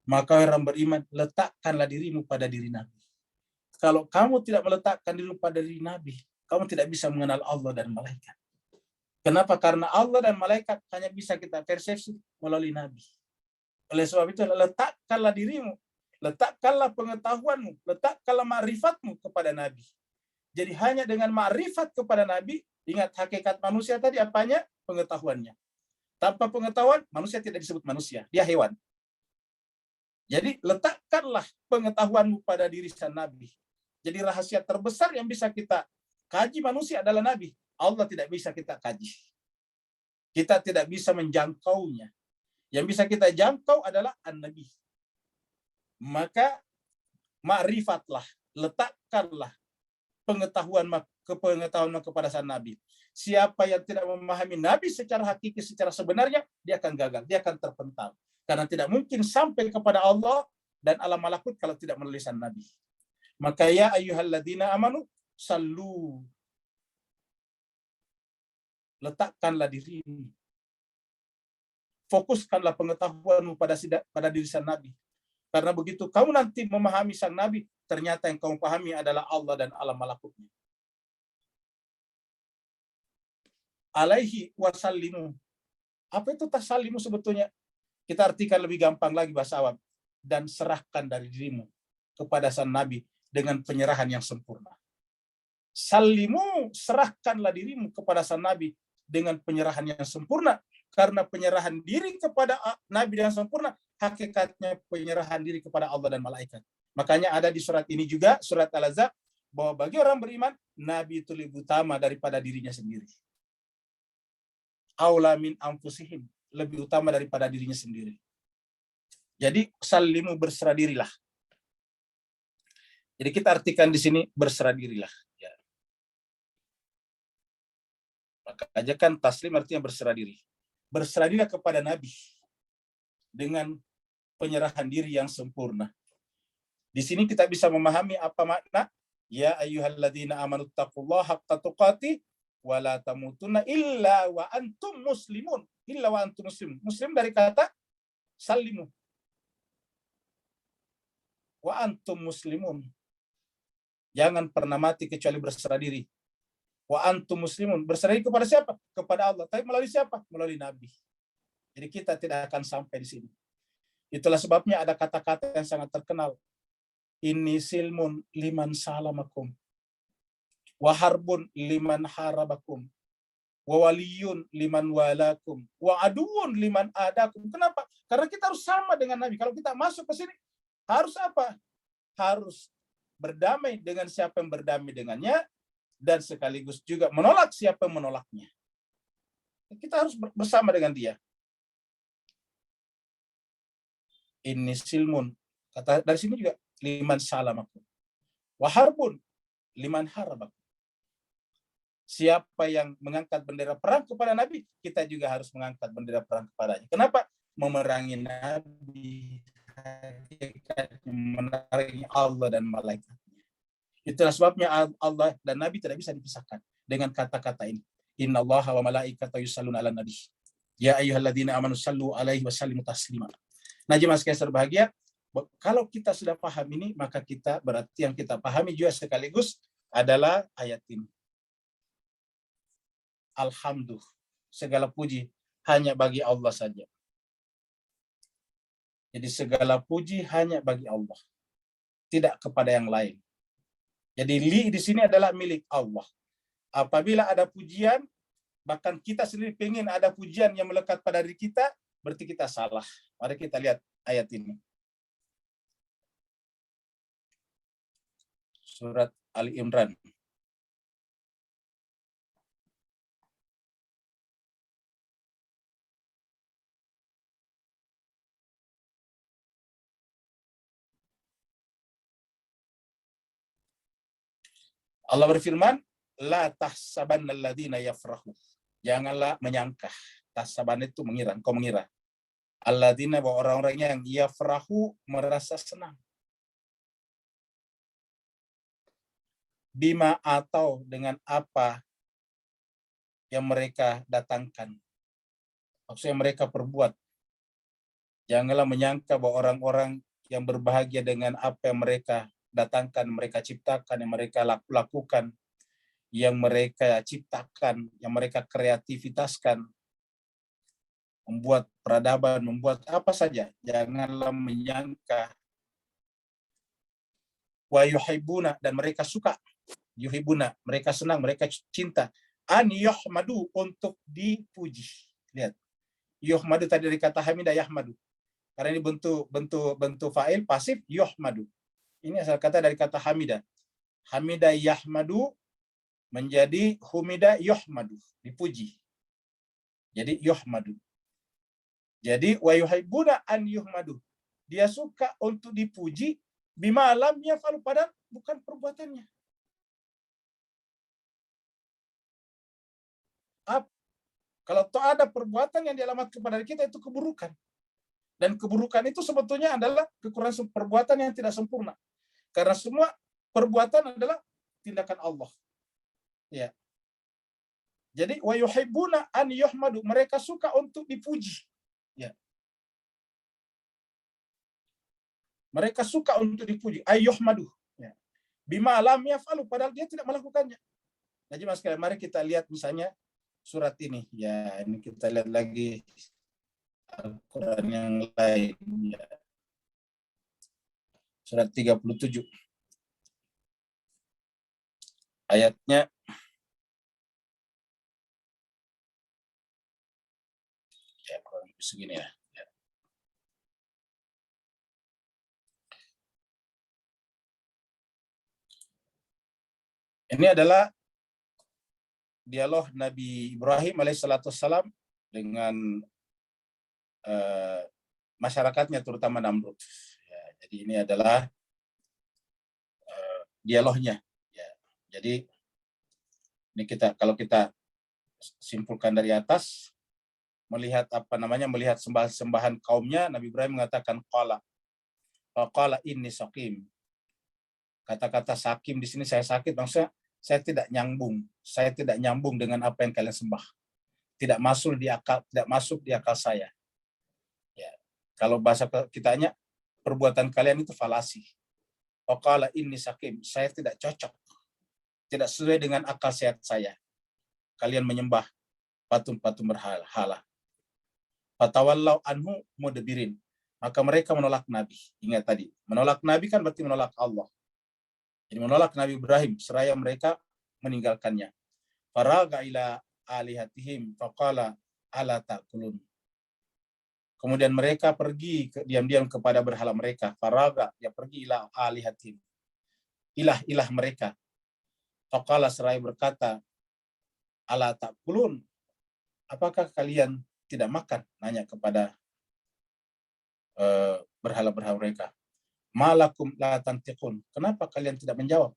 Maka orang beriman, letakkanlah dirimu pada diri Nabi. Kalau kamu tidak meletakkan dirimu pada diri Nabi, kamu tidak bisa mengenal Allah dan malaikat. Kenapa? Karena Allah dan malaikat hanya bisa kita persepsi melalui Nabi. Oleh sebab itu, letakkanlah dirimu, letakkanlah pengetahuanmu, letakkanlah ma'rifatmu kepada Nabi. Jadi hanya dengan ma'rifat kepada Nabi, ingat hakikat manusia tadi apanya? Pengetahuannya. Tanpa pengetahuan, manusia tidak disebut manusia, dia hewan. Jadi letakkanlah pengetahuanmu pada diri sang Nabi. Jadi rahasia terbesar yang bisa kita kaji manusia adalah Nabi. Allah tidak bisa kita kaji. Kita tidak bisa menjangkaunya. Yang bisa kita jangkau adalah An-Nabi. Maka ma'rifatlah, letakkanlah pengetahuan kepada sang Nabi. Siapa yang tidak memahami Nabi secara hakiki, secara sebenarnya, dia akan gagal, dia akan terpental. Karena tidak mungkin sampai kepada Allah dan alam malakut kalau tidak melalui sang Nabi. Maka ya ayyuhalladzina amanu sallu. Letakkanlah dirimu. Fokuskanlah pengetahuanmu pada diri sang Nabi. Karena begitu kamu nanti memahami sang Nabi, ternyata yang kamu pahami adalah Allah dan alam malakutnya. Alaihi wasallimu. Apa itu tasallimu sebetulnya? Kita artikan lebih gampang lagi bahasa awam. Dan serahkan dari dirimu kepada sang Nabi dengan penyerahan yang sempurna. Sallimu, serahkanlah dirimu kepada sang Nabi dengan penyerahan yang sempurna. Karena penyerahan diri kepada Nabi yang sempurna, hakikatnya penyerahan diri kepada Allah dan malaikat. Makanya ada di surat ini juga, surat Al-Ahzab, bahwa bagi orang beriman, Nabi itu lebih utama daripada dirinya sendiri. Aula min anfusihim, lebih utama daripada dirinya sendiri. Jadi sallimu, berserah dirilah. Jadi kita artikan di sini berserah dirilah. Ya. Maka aja kan taslim artinya berserah diri. Berserah dirilah kepada Nabi dengan penyerahan diri yang sempurna. Di sini kita bisa memahami apa makna ya ayyuhalladzina amanu taqullaha haqqa tuqatih wala tamutunna illa wa antum muslimun. Illa wa antum muslimun. Muslim dari kata sallimu. Wa antum muslimun. Jangan pernah mati kecuali berserah diri. Wa antum muslimun. Berserah diri kepada siapa? Kepada Allah. Tapi melalui siapa? Melalui Nabi. Jadi kita tidak akan sampai di sini. Itulah sebabnya ada kata-kata yang sangat terkenal. Inni silmun liman salamakum. Wa harbun liman harabakum. Wa waliyun liman walakum. Wa aduun liman adakum. Kenapa? Karena kita harus sama dengan Nabi. Kalau kita masuk ke sini, harus apa? Harus berdamai dengan siapa yang berdamai dengannya, dan sekaligus juga menolak siapa yang menolaknya. Kita harus bersama dengan dia. Ini silmun. Kata dari sini juga liman salamakum. Wa harbun liman harabakum. Siapa yang mengangkat bendera perang kepada Nabi, kita juga harus mengangkat bendera perang kepadanya. Kenapa? Memerangi Nabi, memerangi Allah dan malaikat. Itulah sebabnya Allah dan Nabi tidak bisa dipisahkan dengan kata-kata ini. Innallaha wa malaikatahu yusholluna 'alan nabi. Ya ayyuhalladzina amanu shallu 'alaihi wa sallimu taslima. Nah, jemaah sekalian berbahagia, kalau kita sudah paham ini, maka kita berarti yang kita pahami juga sekaligus adalah ayat ini. Alhamdulillah, segala puji hanya bagi Allah saja. Jadi segala puji hanya bagi Allah, tidak kepada yang lain. Jadi li di sini adalah milik Allah. Apabila ada pujian, bahkan kita sendiri pengen ada pujian yang melekat pada diri kita, berarti kita salah. Mari kita lihat ayat ini. Surat Ali Imran. Allah berfirman, la tahsabanna alladziina yafrahu. Janganlah menyangka. Tahsaban itu mengira, engkau mengira. Alladziina, bahwa orang-orangnya yang yafrahu, merasa senang. Bima, atau dengan apa yang mereka datangkan. Maksudnya mereka perbuat. Janganlah menyangka bahwa orang-orang yang berbahagia dengan apa yang mereka datangkan, mereka ciptakan, yang mereka lakukan, yang mereka ciptakan, yang mereka kreativitaskan, membuat peradaban, membuat apa saja. Janganlah menyangka. Wa yuhibbuna, dan mereka suka. Yuhibbuna, mereka senang, mereka cinta. An yuhmadu, untuk dipuji. Lihat. Yuhmadu tadi dari kata hamidah yahmadu. Karena ini bentuk fa'il pasif yuhmadu. Ini asal kata dari kata hamidah. Hamidah yahmadu menjadi humida yuhmadu, dipuji. Jadi yuhmadu. Jadi wa yuhibbuna an yuhmadu. Dia suka untuk dipuji bima lam yaf'alu, padahal bukan perbuatannya. Kalau ada perbuatan yang dialamatkan kepada kita, itu keburukan. Dan keburukan itu sebetulnya adalah kekurangan perbuatan yang tidak sempurna. Karena semua perbuatan adalah tindakan Allah. Ya. Jadi wa yuhibbuna an yuhmadu, mereka suka untuk dipuji. Ya. Mereka suka untuk dipuji, ayyuhmadu. Ya. Bima lam yaf'alu, padahal dia tidak melakukannya. Nah, jemaah sekalian, mari kita lihat misalnya surat ini. Ya, ini kita lihat lagi Al-Quran yang lain. Ya. Surat 37. Ayatnya ya kurang lebih segini ya. Ini adalah dialog Nabi Ibrahim alaihissalam dengan masyarakatnya, terutama Namrud. Ya, jadi ini adalah dialognya. Ya, jadi ini kalau kita simpulkan dari atas, melihat melihat sembahan kaumnya, Nabi Ibrahim mengatakan qala inni saqim. Kata-kata sakim di sini, saya sakit, maksudnya saya tidak nyambung dengan apa yang kalian sembah. Tidak masuk di akal saya. Ya. Kalau bahasa kitanya, perbuatan kalian itu falasi. Qala inni sakim, saya tidak cocok. Tidak sesuai dengan akal sehat saya. Kalian menyembah patung-patung berhala. Fatawallau anhu mudbirin. Maka mereka menolak Nabi. Ingat tadi, menolak Nabi kan berarti menolak Allah. Jadi menolak Nabi Ibrahim, seraya mereka meninggalkannya. Faraga ila alihatihim faqala ala ta'kulun. Kemudian mereka pergi diam-diam kepada berhala mereka. Faraga, ya pergi ila alihatihim. Ilah mereka. Faqala, seraya berkata, ala ta'kulun. Apakah kalian tidak makan? Nanya kepada berhala-berhala mereka. Malakum la tantiqun. Kenapa kalian tidak menjawab?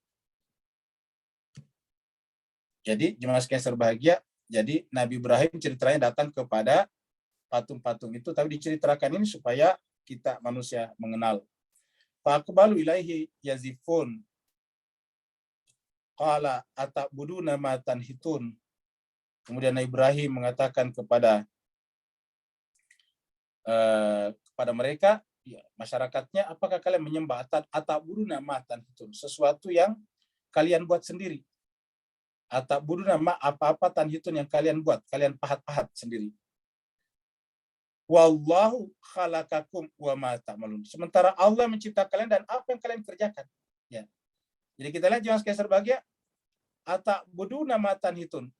Jadi jemaah sekalian berbahagia, jadi Nabi Ibrahim ceritanya datang kepada patung-patung itu, tapi diceritakan ini supaya kita manusia mengenal. Faqbalu ilaihi yazifun. Qala atabuduna ma tanhitun. Kemudian Nabi Ibrahim mengatakan kepada mereka, ya, masyarakatnya, apakah kalian menyembah atabuduna ma tanhitun, sesuatu yang kalian buat sendiri. Atabuduna ma apa-apa tanhitun yang kalian buat, kalian pahat-pahat sendiri. Wallahu khalaqakum wa ma ta'malun. Sementara Allah mencipta kalian dan apa yang kalian kerjakan. Ya. Jadi kita lihat jangan sekalian berbahagia, atabuduna ma tanhitun.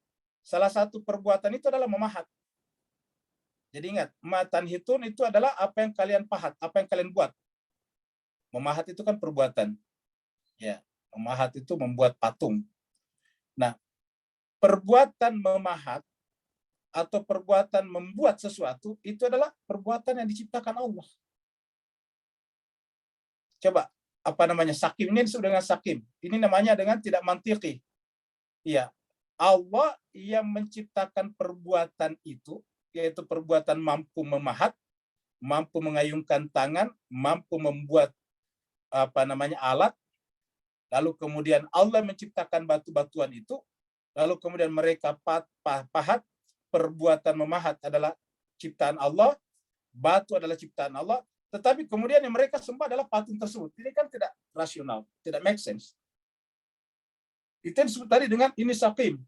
Salah satu perbuatan itu adalah memahat. Jadi ingat, ma tanhitun itu adalah apa yang kalian pahat, apa yang kalian buat. Memahat itu kan perbuatan. Ya, memahat itu membuat patung. Nah, perbuatan memahat atau perbuatan membuat sesuatu itu adalah perbuatan yang diciptakan Allah. Coba, apa namanya, sakim, ini disebut dengan sakim. Ini namanya dengan tidak mantiki. Iya, Allah yang menciptakan perbuatan itu, yaitu perbuatan mampu memahat, mampu mengayunkan tangan, mampu membuat apa namanya alat, lalu kemudian Allah menciptakan batu-batuan itu, lalu kemudian mereka pahat. Perbuatan memahat adalah ciptaan Allah, batu adalah ciptaan Allah, tetapi kemudian yang mereka sembah adalah patung tersebut. Ini kan tidak rasional, tidak make sense. Itu yang disebut tadi dengan ini sakim.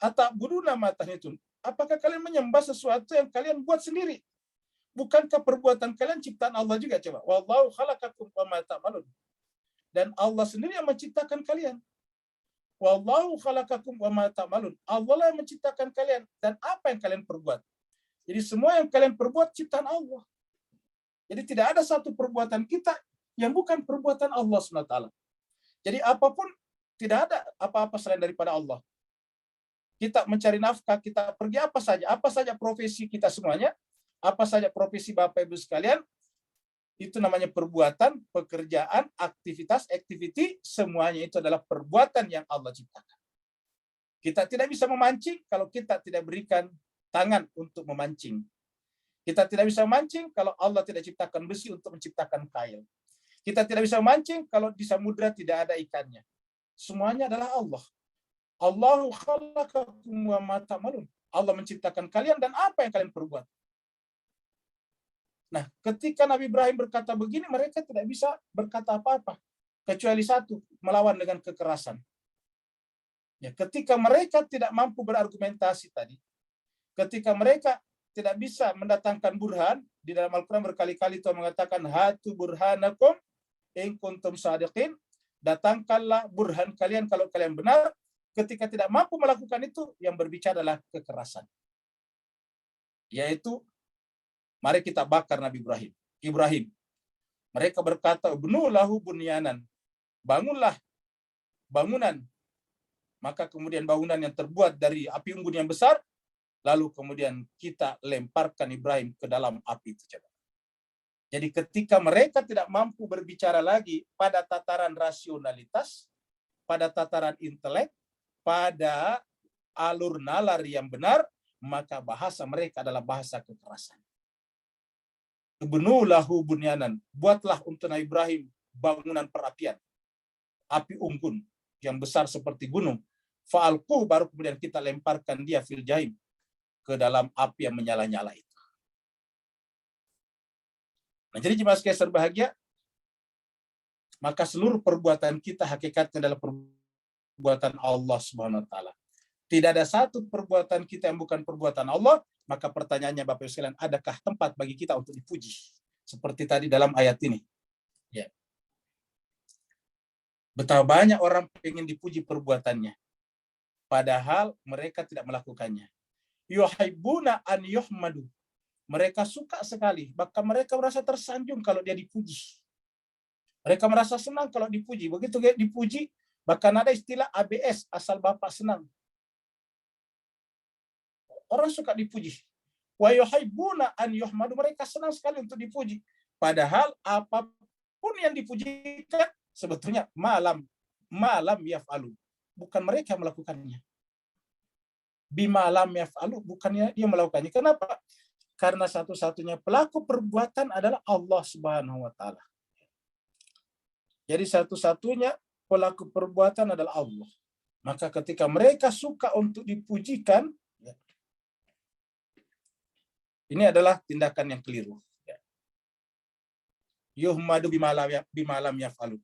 Atabuduna ma tanhitun. Apakah kalian menyembah sesuatu yang kalian buat sendiri? Bukankah perbuatan kalian ciptaan Allah juga? Coba. Wallahu khalaqakum wa ma ta'malun. Dan Allah sendiri yang menciptakan kalian. Wallahu khalaqakum wa ma ta'malun. Allah lah yang menciptakan kalian dan apa yang kalian perbuat. Jadi semua yang kalian perbuat ciptaan Allah. Jadi tidak ada satu perbuatan kita yang bukan perbuatan Allah SWT. Jadi apapun, tidak ada apa-apa selain daripada Allah. Kita mencari nafkah, kita pergi apa saja profesi kita semuanya, apa saja profesi Bapak Ibu sekalian, itu namanya perbuatan, pekerjaan, aktivitas, activity, semuanya itu adalah perbuatan yang Allah ciptakan. Kita tidak bisa memancing kalau kita tidak berikan tangan untuk memancing. Kita tidak bisa memancing kalau Allah tidak ciptakan besi untuk menciptakan kail. Kita tidak bisa memancing kalau di samudra tidak ada ikannya. Semuanya adalah Allah. Allahu khalaqakum wa ma ta'malun. Allah menciptakan kalian dan apa yang kalian perbuat. Nah, ketika Nabi Ibrahim berkata begini, mereka tidak bisa berkata apa-apa. Kecuali satu, melawan dengan kekerasan. Ya, ketika mereka tidak mampu berargumentasi tadi, ketika mereka tidak bisa mendatangkan burhan, di dalam Al-Quran berkali-kali Tuhan mengatakan, hatu burhanakum in kuntum shadiqin, datangkanlah burhan kalian kalau kalian benar. Ketika tidak mampu melakukan itu, yang berbicara adalah kekerasan. Yaitu, mari kita bakar Nabi Ibrahim. Mereka berkata, "Bnu lahu bunyanan." Bangunlah bangunan. Maka kemudian bangunan yang terbuat dari api unggun yang besar, lalu kemudian kita lemparkan Ibrahim ke dalam api itu. Jadi ketika mereka tidak mampu berbicara lagi pada tataran rasionalitas, pada tataran intelek, pada alur nalar yang benar, maka bahasa mereka adalah bahasa kekerasan. Ibnu lahu bunyanan, buatlah untuk Nabi Ibrahim bangunan perapian, api unggun yang besar seperti gunung. Fa'alquh, baru kemudian kita lemparkan dia fil jahim, ke dalam api yang menyala-nyala itu. Nah, jadi jemaah sekalian berbahagia, maka seluruh perbuatan kita hakikatnya adalah perbuatan Allah Subhanahu wa taala. Tidak ada satu perbuatan kita yang bukan perbuatan Allah. Maka pertanyaannya Bapak Ibu sekalian, adakah tempat bagi kita untuk dipuji? Seperti tadi dalam ayat ini. Ya. Betapa banyak orang ingin dipuji perbuatannya. Padahal mereka tidak melakukannya. Yuhibbuna an yuhmadu. Mereka suka sekali. Bahkan mereka merasa tersanjung kalau dia dipuji. Mereka merasa senang kalau dipuji. Begitu dia dipuji, bahkan ada istilah ABS, asal Bapak senang. Orang suka dipuji. Wa yuhibbuna an yuhmadu, mereka senang sekali untuk dipuji. Padahal apapun yang dipujikan sebetulnya malam yaf'alu. bukan mereka yang melakukannya. Bima lam yaf'alu, bukannya dia melakukannya. Kenapa? Karena satu-satunya pelaku perbuatan adalah Allah Subhanahu wa taala. Jadi satu-satunya pelaku perbuatan adalah Allah. Maka ketika mereka suka untuk dipujikan, ini adalah tindakan yang keliru. Yuhmadu bima lam yaf'alu.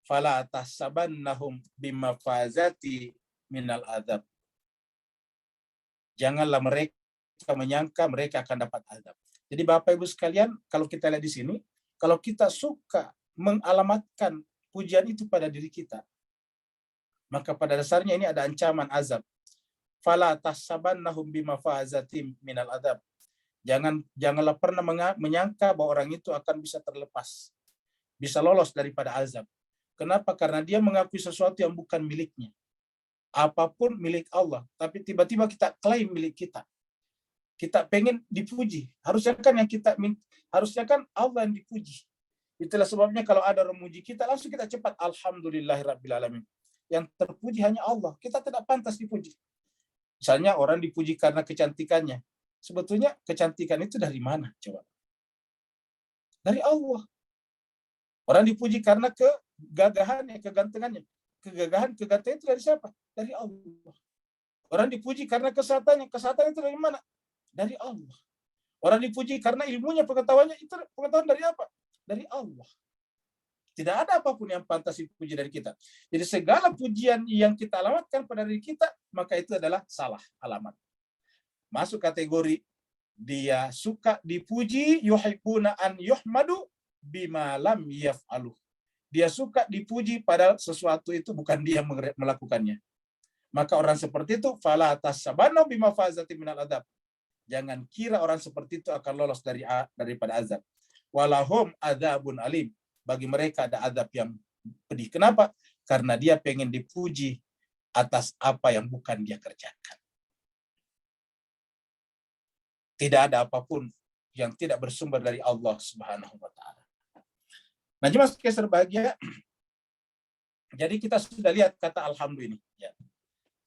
Fala tahsabannahum bimafazati minal adzab. Janganlah mereka menyangka mereka akan dapat azab. Jadi Bapak Ibu sekalian, kalau kita lihat di sini, kalau kita suka mengalamatkan pujian itu pada diri kita, maka pada dasarnya ini ada ancaman azab. Fala tahsabannahum bimafazati minal adzab. Janganlah pernah menyangka bahwa orang itu akan bisa terlepas, bisa lolos daripada azab. Kenapa? Karena dia mengakui sesuatu yang bukan miliknya. Apapun milik Allah, tapi tiba-tiba kita klaim milik kita. Kita pengen dipuji. Harusnya kan Allah yang dipuji. Itulah sebabnya kalau ada orang memuji kita, langsung kita cepat alhamdulillahirabbil alamin. Yang terpuji hanya Allah. Kita tidak pantas dipuji. Misalnya orang dipuji karena kecantikannya. Sebetulnya kecantikan itu dari mana? Coba. Dari Allah. Orang dipuji karena kegagahannya, kegantengannya. Kegantengan itu dari siapa? Dari Allah. Orang dipuji karena kesehatannya. Kesehatan itu dari mana? Dari Allah. Orang dipuji karena ilmunya, pengetahuannya, itu pengetahuan dari apa? Dari Allah. Tidak ada apapun yang pantas dipuji dari kita. Jadi segala pujian yang kita alamatkan pada diri kita, maka itu adalah salah alamat. Masuk kategori dia suka dipuji, yuhibbuna an yuhmadu bima lam yaf'alu. Dia suka dipuji padahal sesuatu itu bukan dia melakukannya. Maka orang seperti itu fala tasabanu bimafazati minal adzab. Jangan kira orang seperti itu akan lolos daripada azab. Walahum adzabun alim. Bagi mereka ada azab yang pedih. Kenapa? Karena dia pengen dipuji atas apa yang bukan dia kerjakan. Tidak ada apapun yang tidak bersumber dari Allah Subhanahu wa taala. Nah, jemaah sekalian berbahagia. Jadi kita sudah lihat kata alhamdulillah ini. Ya.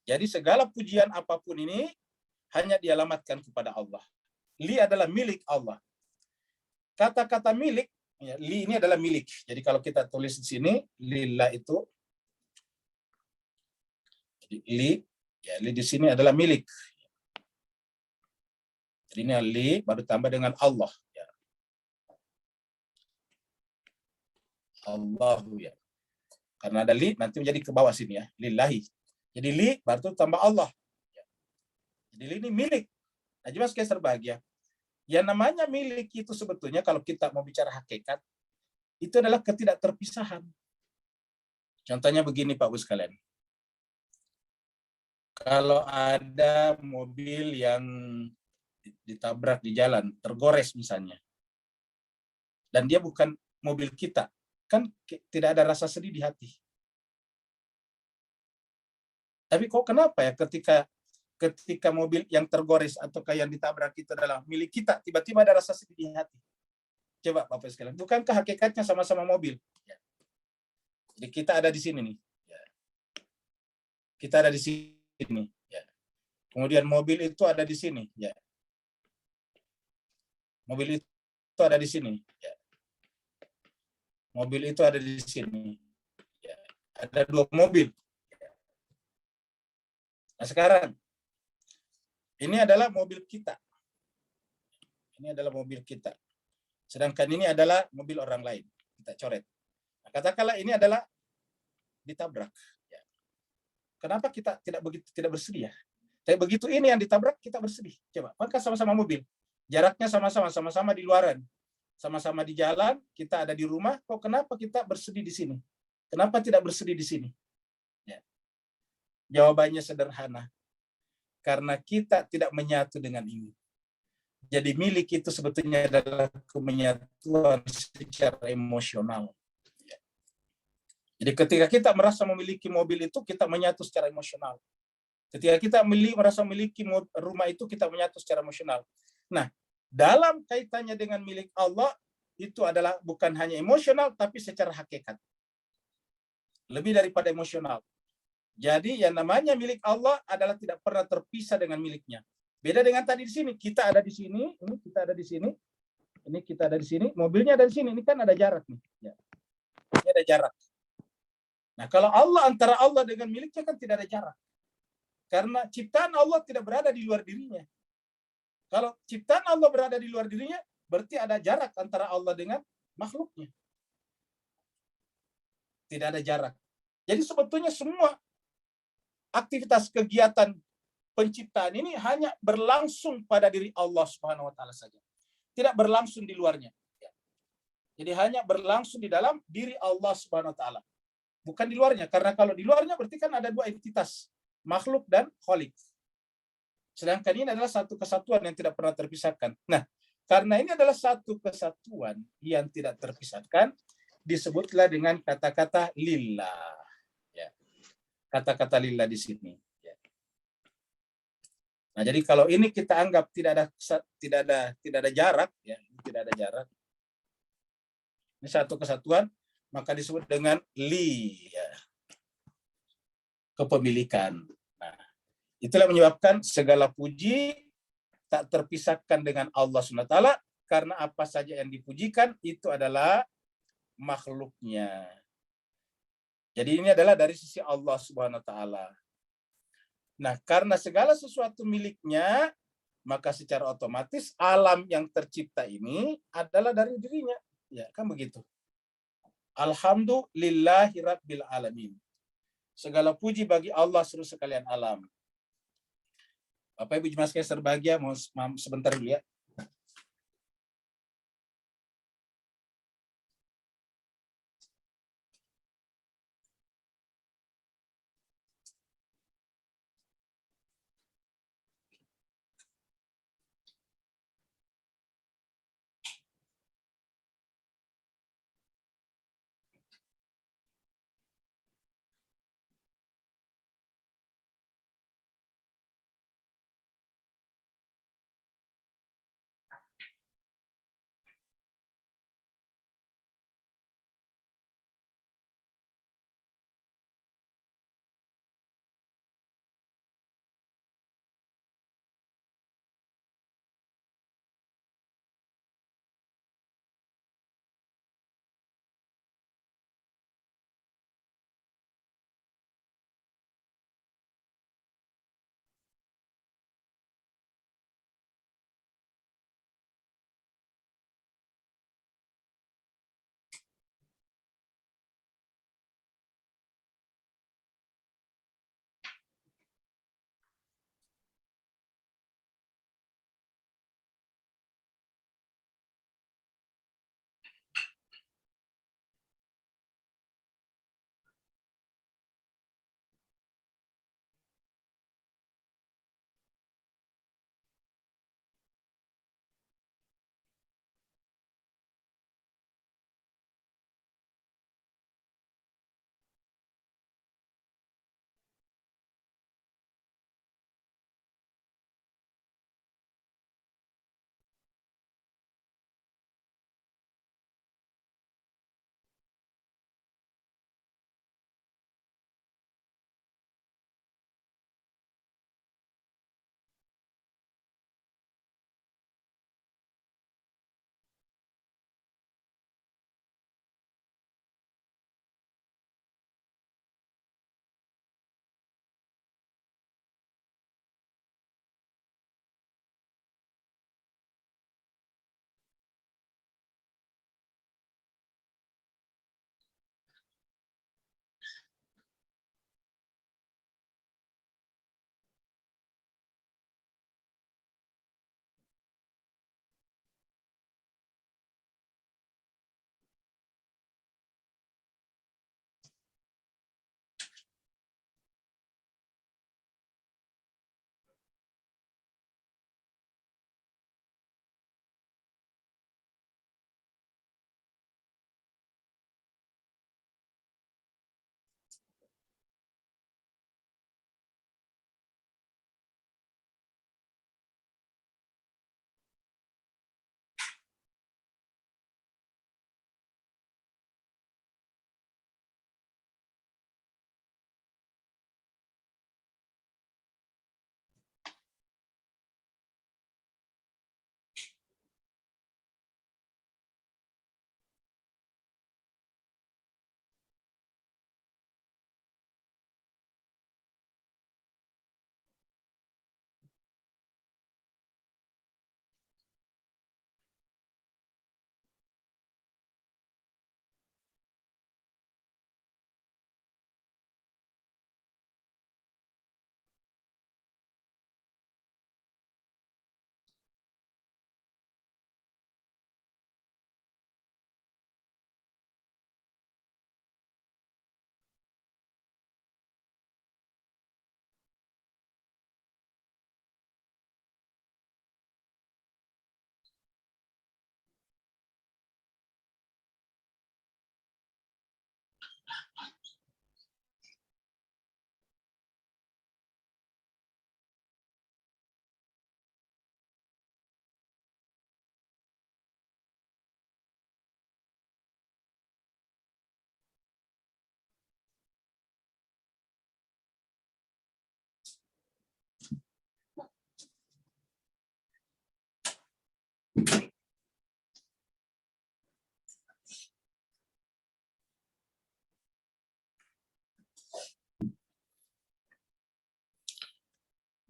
Jadi segala pujian apapun ini hanya dialamatkan kepada Allah. Li adalah milik Allah. Kata-kata milik, ya, li ini adalah milik. Jadi kalau kita tulis di sini, lillah itu, jadi li, ya, li di sini adalah milik. Jadi ini li baru tambah dengan Allah. Ya. Allahu ya. Karena ada li nanti menjadi ke bawah sini ya, lillahi. Jadi li baru tambah Allah. Jadi li ini milik. Nah, jemaah sekalian berbahagia. Yang namanya milik itu sebetulnya kalau kita mau bicara hakikat, itu adalah ketidakterpisahan. Contohnya begini Pak Bu sekalian. Kalau ada mobil yang ditabrak di jalan, tergores misalnya, dan dia bukan mobil kita, kan tidak ada rasa sedih di hati. Tapi kok kenapa ya ketika mobil yang tergores atau yang ditabrak itu adalah milik kita, tiba-tiba ada rasa sedih di hati? Coba Bapak sekalian, bukankah hakikatnya sama-sama mobil? Ya. Jadi kita ada di sini nih. Ya. Kita ada di sini. Ya. Kemudian mobil itu ada di sini. Ya. Mobil itu ada di sini. Ya. Mobil itu ada di sini. Ya. Ada dua mobil. Nah sekarang, ini adalah mobil kita. Ini adalah mobil kita. Sedangkan ini adalah mobil orang lain. Kita coret. Nah, katakanlah ini adalah ditabrak. Ya. Kenapa kita tidak bersedih ya? Tapi begitu ini yang ditabrak, kita bersedih. Coba, maka sama-sama mobil. Jaraknya sama-sama di luaran. Sama-sama di jalan, kita ada di rumah. Kok kenapa kita bersedih di sini? Kenapa tidak bersedih di sini? Ya. Jawabannya sederhana. Karena kita tidak menyatu dengan ini. Jadi milik itu sebetulnya adalah kemenyatuan secara emosional. Jadi ketika kita merasa memiliki mobil itu, kita menyatu secara emosional. Ketika kita merasa memiliki rumah itu, kita menyatu secara emosional. Nah, dalam kaitannya dengan milik Allah, itu adalah bukan hanya emosional, tapi secara hakikat. Lebih daripada emosional. Jadi yang namanya milik Allah adalah tidak pernah terpisah dengan miliknya. Beda dengan tadi di sini, kita ada di sini, ini kita ada di sini, ini kita ada di sini, mobilnya ada di sini, ini kan ada jarak nih. Ya. Ini ada jarak. Nah, kalau Allah antara Allah dengan miliknya kan tidak ada jarak. Karena ciptaan Allah tidak berada di luar dirinya. Kalau ciptaan Allah berada di luar dirinya, berarti ada jarak antara Allah dengan makhluknya. Tidak ada jarak. Jadi sebetulnya semua aktivitas kegiatan penciptaan ini hanya berlangsung pada diri Allah Subhanahu wa taala saja. Tidak berlangsung di luarnya. Jadi hanya berlangsung di dalam diri Allah Subhanahu wa taala. Bukan di luarnya, karena kalau di luarnya berarti kan ada dua entitas, makhluk dan khalik. Sedangkan ini adalah satu kesatuan yang tidak pernah terpisahkan. Nah, karena ini adalah satu kesatuan yang tidak terpisahkan, disebutlah dengan kata-kata lillah. Ya. Kata-kata lillah di sini. Ya. Nah, jadi kalau ini kita anggap tidak ada jarak, ya, tidak ada jarak. Ini satu kesatuan, maka disebut dengan li, ya. Kepemilikan. Nah, itulah menyebabkan segala puji tak terpisahkan dengan Allah SWT, karena apa saja yang dipujikan itu adalah makhluknya. Jadi ini adalah dari sisi Allah Subhanahu wa taala. Nah, karena segala sesuatu miliknya, maka secara otomatis alam yang tercipta ini adalah dari dirinya. Ya, kan begitu. Alhamdulillahi rabbil alamin. Segala puji bagi Allah seluruh sekalian alam. Bapak Ibu jemaah sekalian berbahagia, mau sebentar dulu ya.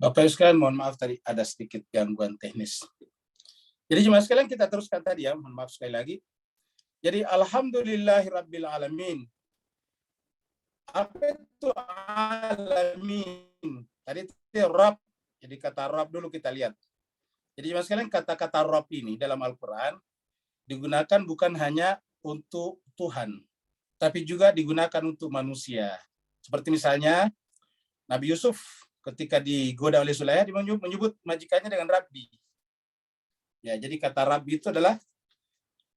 Bapak Ibu sekalian, mohon maaf tadi ada sedikit gangguan teknis. Jadi jemaah sekalian, kita teruskan tadi ya, mohon maaf sekali lagi. Jadi alhamdulillahirabbil alamin. Apa itu alamin? Tadi itu Rabb. Jadi kata Rabb dulu kita lihat. Jadi jemaah sekalian, kata-kata Rabb ini dalam Al-Qur'an digunakan bukan hanya untuk Tuhan, tapi juga digunakan untuk manusia. Seperti misalnya Nabi Yusuf ketika digoda oleh Zulaikha, dia menyebut majikannya dengan Rabbi. Ya, jadi kata Rabbi itu adalah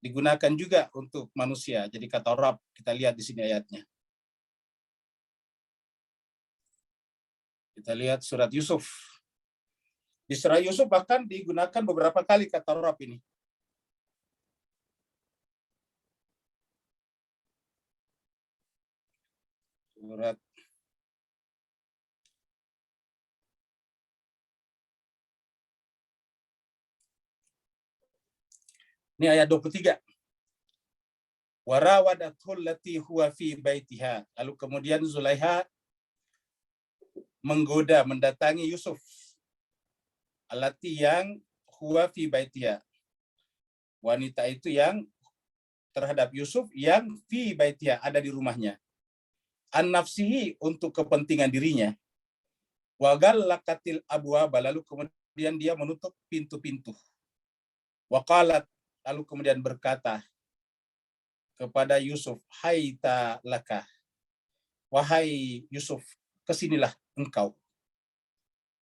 digunakan juga untuk manusia. Jadi kata Rabb, kita lihat di sini ayatnya. Kita lihat surat Yusuf. Di surat Yusuf bahkan digunakan beberapa kali kata Rabb ini. Surat ini ayat 23. Warawadatul lati huwa fi baitiha. Lalu kemudian Zulaikha menggoda, mendatangi Yusuf. Allati yang huwa fi baitiha. Wanita itu yang terhadap Yusuf yang fi baitiha, ada di rumahnya. An nafsihi, untuk kepentingan dirinya. Wa ghallaqatil abwaba, lalu kemudian dia menutup pintu-pintu. Wa qalat, lalu kemudian berkata kepada Yusuf, haita laka, wahai Yusuf, kesinilah engkau.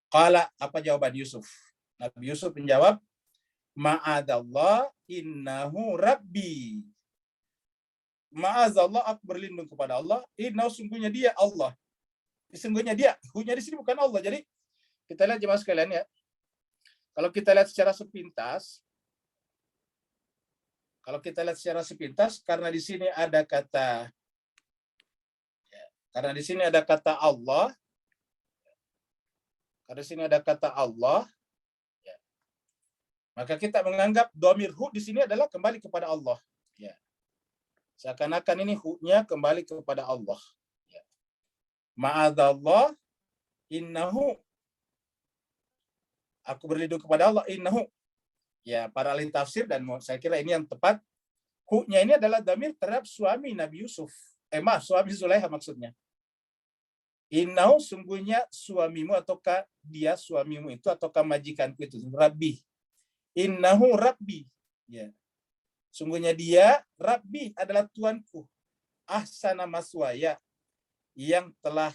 Qala, apa jawaban Yusuf? Nabi Yusuf menjawab, ma'adallah innahu rabbi. Ma'azallah, aku berlindung kepada Allah, innahu, sungguhnya dia Allah. Sesungguhnya dia, hunya di sini bukan Allah. Jadi kita lihat jemaah sekalian ya. Kalau kita lihat secara sepintas, karena di sini ada kata Allah, ya, maka kita menganggap dhamir hu di sini adalah kembali kepada Allah. Ya. Seakan-akan ini hu-nya kembali kepada Allah. Ya. Ma'adzallah innahu, aku berlindung kepada Allah, innahu. Ya, para ahli tafsir dan saya kira ini yang tepat. Hu-nya ini adalah dhamir terhadap suami Nabi Yusuf. Suami Zulaikha maksudnya. Innahu, sungguhnya suamimu, ataukah dia suamimu itu, ataukah majikanku itu, Rabbi. Innahu Rabbi. Ya. Sungguhnya dia Rabbi, adalah Tuanku. Ahsana maswaya, yang telah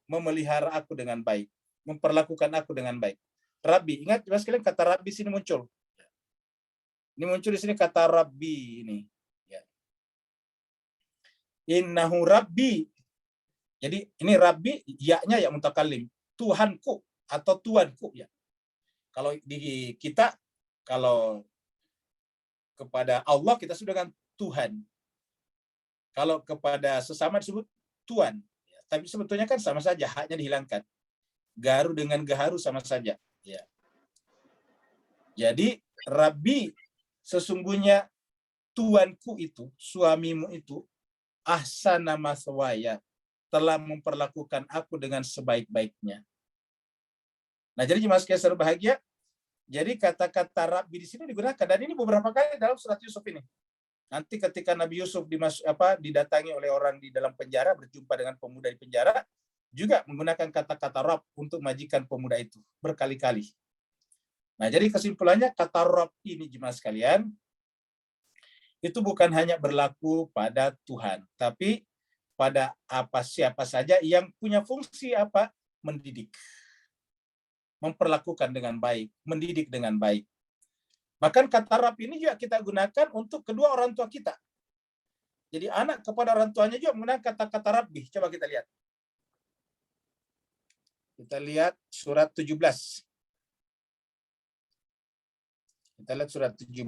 memelihara aku dengan baik, memperlakukan aku dengan baik. Rabbi, ingat jelas sekalian kata Rabbi sini muncul. Ini muncul di sini kata Rabbi ini. Ya. Innahu Rabbi. Jadi ini Rabbi, ya-nya ya mutakallim, Tuhanku atau Tuanku ya. Kalau di kita, kalau kepada Allah kita sebut dengan Tuhan. Kalau kepada sesama disebut Tuan. Ya. Tapi sebetulnya kan sama saja, haknya dihilangkan. Garu dengan gaharu sama saja. Ya. Jadi Rabbi, sesungguhnya Tuanku itu, suamimu itu, ahsana maswaya, telah memperlakukan aku dengan sebaik-baiknya. Nah, jadi jemaah sekalian berbahagia, jadi kata-kata Rabbi di sini digunakan, dan ini beberapa kali dalam surat Yusuf ini. Nanti ketika Nabi Yusuf didatangi oleh orang di dalam penjara, berjumpa dengan pemuda di penjara, juga menggunakan kata-kata Rabb untuk majikan pemuda itu berkali-kali. Nah, jadi kesimpulannya kata Rabb ini jemaah sekalian itu bukan hanya berlaku pada Tuhan, tapi pada siapa saja yang punya fungsi mendidik, memperlakukan dengan baik, mendidik dengan baik. Bahkan kata Rabb ini juga kita gunakan untuk kedua orang tua kita. Jadi anak kepada orang tuanya juga menggunakan kata-kata Rabbi. Coba kita lihat. Kita lihat surat 17. Kita lihat surat 17.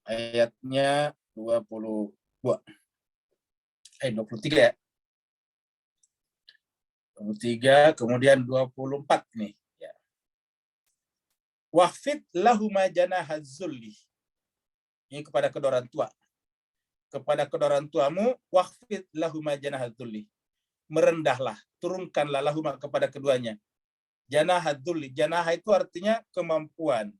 Ayatnya 22. 23 ya. 23, kemudian 24 nih. Ya. Wahfid lahuma janahaz zulli. Ini kepada kedua orang tua. Kepada kedua orang tuamu, wahfid lahuma janahaz zulli. Merendahlah, turunkanlah lahuma kepada keduanya. Janahaz zulli. Janah itu artinya kemampuan,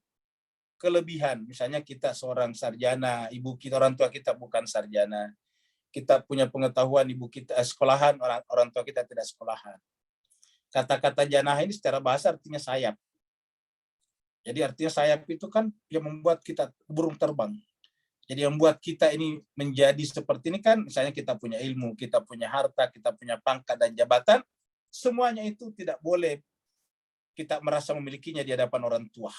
kelebihan. Misalnya kita seorang sarjana, ibu kita, orang tua kita bukan sarjana. Kita punya pengetahuan, ibu kita sekolahan, orang tua kita tidak sekolahan. Kata-kata janah ini secara bahasa artinya sayap. Jadi artinya sayap itu kan yang membuat kita burung terbang. Jadi yang membuat kita ini menjadi seperti ini kan, misalnya kita punya ilmu, kita punya harta, kita punya pangkat dan jabatan, semuanya itu tidak boleh kita merasa memilikinya di hadapan orang tua.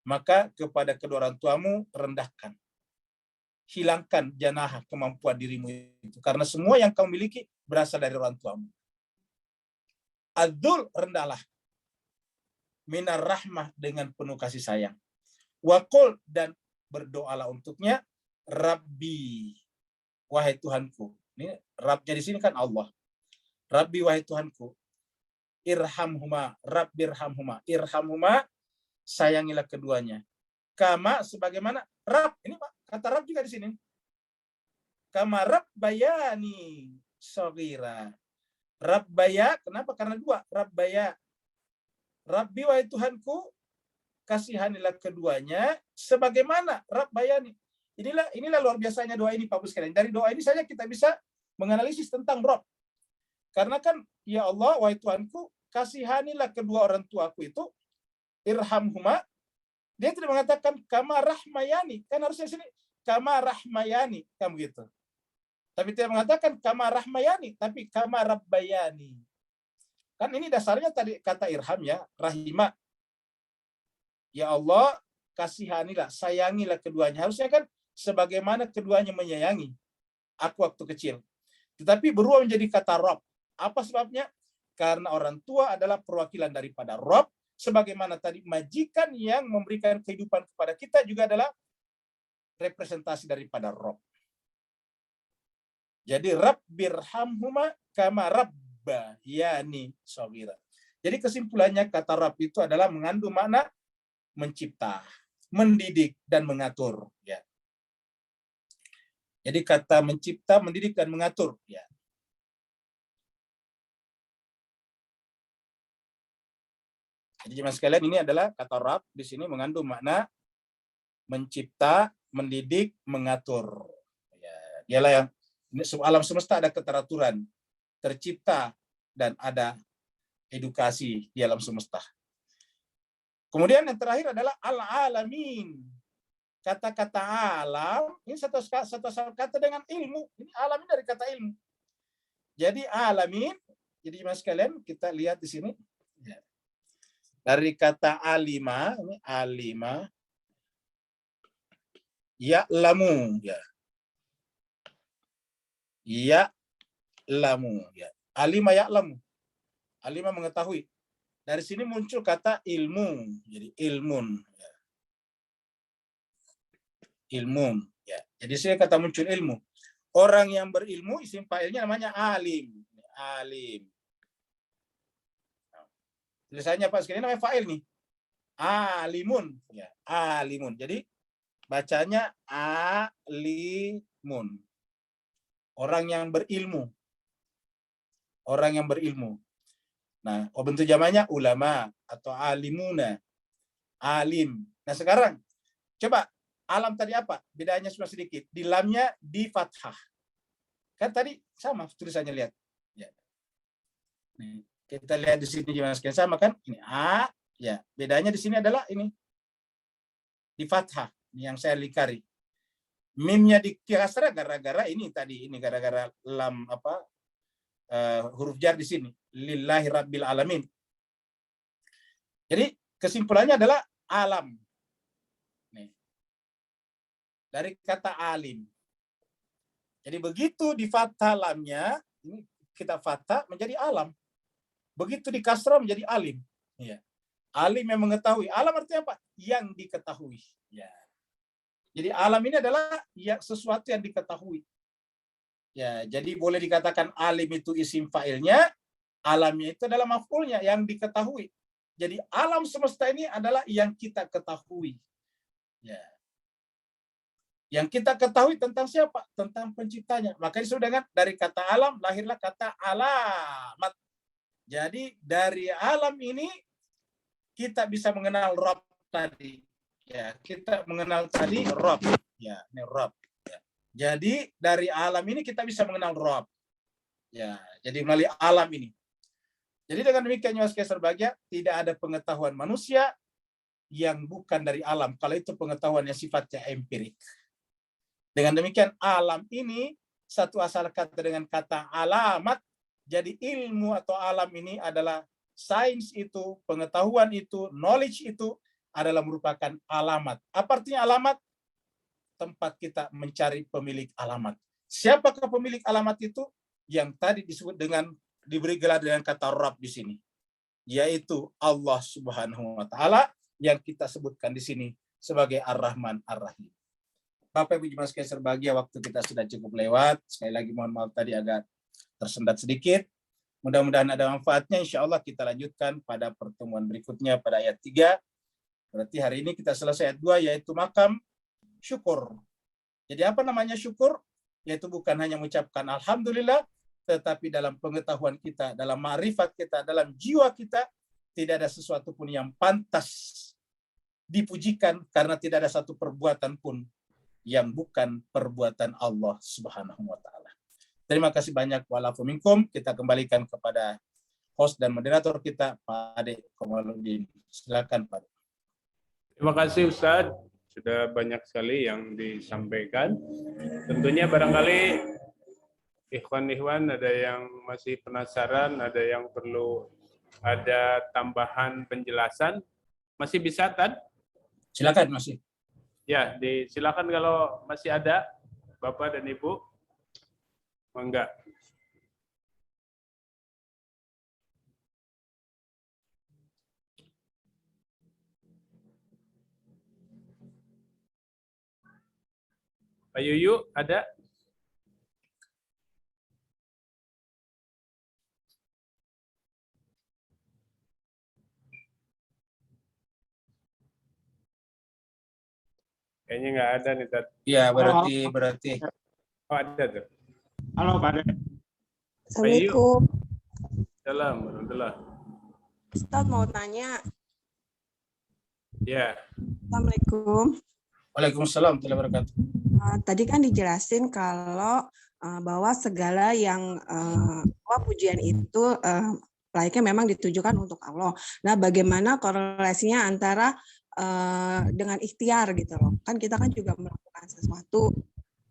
Maka kepada kedua orang tuamu rendahkan. Hilangkan janah kemampuan dirimu itu. Karena semua yang kamu miliki berasal dari orang tuamu. Adzul, rendahlah. Minar rahmah, dengan penuh kasih sayang. Waqul, dan berdoalah untuknya. Rabbi, wahai Tuhanku. Ini Rabbnya di sini kan Allah. Rabbi, wahai Tuhanku. Irhamhuma, Rabbirhamhuma. Irhamhuma, sayangilah keduanya. Kama, sebagaimana Rabb, ini Pak, kata Rabb juga di sini. Kama Rabbayani shaghira. Rabbaya, kenapa? Karena dua. Rabbaya. Rabbi, wahai Tuhanku, kasihanilah keduanya sebagaimana Rabbayani. Inilah luar biasanya doa ini, Pak Bus sekalian. Dari doa ini saja kita bisa menganalisis tentang Rabb. Karena kan, ya Allah, wahai Tuhanku, kasihanilah kedua orang tuaku itu, irhamhuma. Dia tidak mengatakan kama rahmayani, kan harusnya sini kama rahmayani, kan begitu. Tapi tidak mengatakan kama rahmayani, tapi kama rabbayani. Kan ini dasarnya tadi kata irham ya, rahimah. Ya Allah, kasihanilah, sayangilah keduanya. Harusnya kan sebagaimana keduanya menyayangi aku waktu kecil. Tetapi berubah menjadi kata Rabb. Apa sebabnya? Karena orang tua adalah perwakilan daripada Rabb. Sebagaimana tadi majikan yang memberikan kehidupan kepada kita juga adalah representasi daripada Rabb. Jadi Rabbirhamhuma kama rabbayani shaghira. Jadi kesimpulannya kata Rabb itu adalah mengandung makna mencipta, mendidik dan mengatur. Ya. Jadi kata mencipta, mendidik dan mengatur. Ya. Jadi jemaah sekalian, ini adalah kata Rabb di sini mengandung makna mencipta, mendidik, mengatur. Ya, dialah yang alam semesta ada keteraturan, tercipta dan ada edukasi di alam semesta. Kemudian yang terakhir adalah al-alamin. Kata-kata alam ini satu kata dengan ilmu. Ini alam ini dari kata ilmu. Jadi alamin. Jadi jemaah sekalian, kita lihat di sini. Ya. Dari kata alima, ini alima, ya'lamu, ya. Ya'lamu, ya. Alima ya'lamu. Alima mengetahui. Dari sini muncul kata ilmu, jadi ilmun, ya. Ilmun, ya. Jadi saya kata muncul ilmu. Orang yang berilmu isim fa'ilnya namanya alim, alim. Tulisannya Pak sekalian namanya fa'il nih. Alimun, ya, alimun. Jadi bacanya alimun. Orang yang berilmu. Orang yang berilmu. Nah, bentuk jamaknya ulama atau alimuna. Alim. Nah, sekarang coba alam tadi apa? Bedanya cuma sedikit. Di lamnya di fathah. Kan tadi sama tulisannya, lihat. Ya. Nih. Kita lihat di sini juga sama kan? Ini A, ya. Bedanya di sini adalah ini di fathah, ini yang saya lingkari. Mimnya di kasrah gara-gara ini tadi, ini gara-gara lam apa? Huruf jar di sini. Lillahi rabbil alamin. Jadi kesimpulannya adalah alam. Nih. dari kata alim. Jadi begitu di fathah lamnya, ini kita fathah menjadi alam. Begitu di kasrah menjadi alim. Ya. Alim yang mengetahui. Alam artinya apa? Yang diketahui. Ya. Jadi alam ini adalah sesuatu yang diketahui. Ya, jadi boleh dikatakan alim itu isim fa'ilnya, alamnya itu adalah maf'ulnya yang diketahui. Jadi alam semesta ini adalah yang kita ketahui. Ya. Yang kita ketahui tentang siapa? Tentang penciptanya. Makanya disebut dengan dari kata alam lahirlah kata alamat. Jadi dari alam ini kita bisa mengenal Rabb tadi. Ya, kita mengenal tadi Rabb. Ya, ini Rabb. Ya. Jadi dari alam ini kita bisa mengenal Rabb. Ya, jadi melalui alam ini. Jadi dengan demikian Mas Kaisar Bagja, tidak ada pengetahuan manusia yang bukan dari alam. Kalau itu pengetahuan yang sifatnya empirik. Dengan demikian alam ini satu asal kata dengan kata alamat. Jadi ilmu atau alam ini adalah sains itu, pengetahuan itu, knowledge itu adalah merupakan alamat. Apa artinya alamat? Tempat kita mencari pemilik alamat. Siapakah pemilik alamat itu? Yang tadi disebut dengan diberi gelar dengan kata Rabb di sini, yaitu Allah Subhanahu wa taala yang kita sebutkan di sini sebagai Ar-Rahman Ar-Rahim. Bapak Ibu Jemaah sekalian berbahagia, waktu kita sudah cukup lewat. Sekali lagi mohon maaf tadi agak tersendat sedikit. Mudah-mudahan ada manfaatnya. Insya Allah kita lanjutkan pada pertemuan berikutnya pada ayat 3. Berarti hari ini kita selesai ayat 2, yaitu makam syukur. Jadi apa namanya syukur? Yaitu bukan hanya mengucapkan Alhamdulillah, tetapi dalam pengetahuan kita, dalam ma'rifat kita, dalam jiwa kita, tidak ada sesuatu pun yang pantas dipujikan karena tidak ada satu perbuatan pun yang bukan perbuatan Allah Subhanahu wa taala. Terima kasih banyak wa'alafu minkum. Kita kembalikan kepada host dan moderator kita, Pak Ade Komaludin. Silakan Pak Ade. Terima kasih Ustadz. Sudah banyak sekali yang disampaikan. Tentunya barangkali ikhwan-ikhwan ada yang masih penasaran, ada yang perlu ada tambahan penjelasan. Masih bisa, Tad? Silakan masih. Ya, silakan kalau masih ada Bapak dan Ibu. Enggak. Pak Yuyu ada? Kayaknya nggak ada nih, Tat. Iya, berarti. Oh, ada tuh. Halo, Pak Ade. Assalamualaikum. Salam, alhamdulillah. Ustaz mau tanya. Ya. Assalamualaikum. Waalaikumsalam warahmatullahi wabarakatuh. Tadi kan dijelasin kalau bahwa segala yang pujian itu layaknya memang ditujukan untuk Allah. Nah, bagaimana korelasinya antara dengan ikhtiar gitu loh? Kan kita kan juga melakukan sesuatu.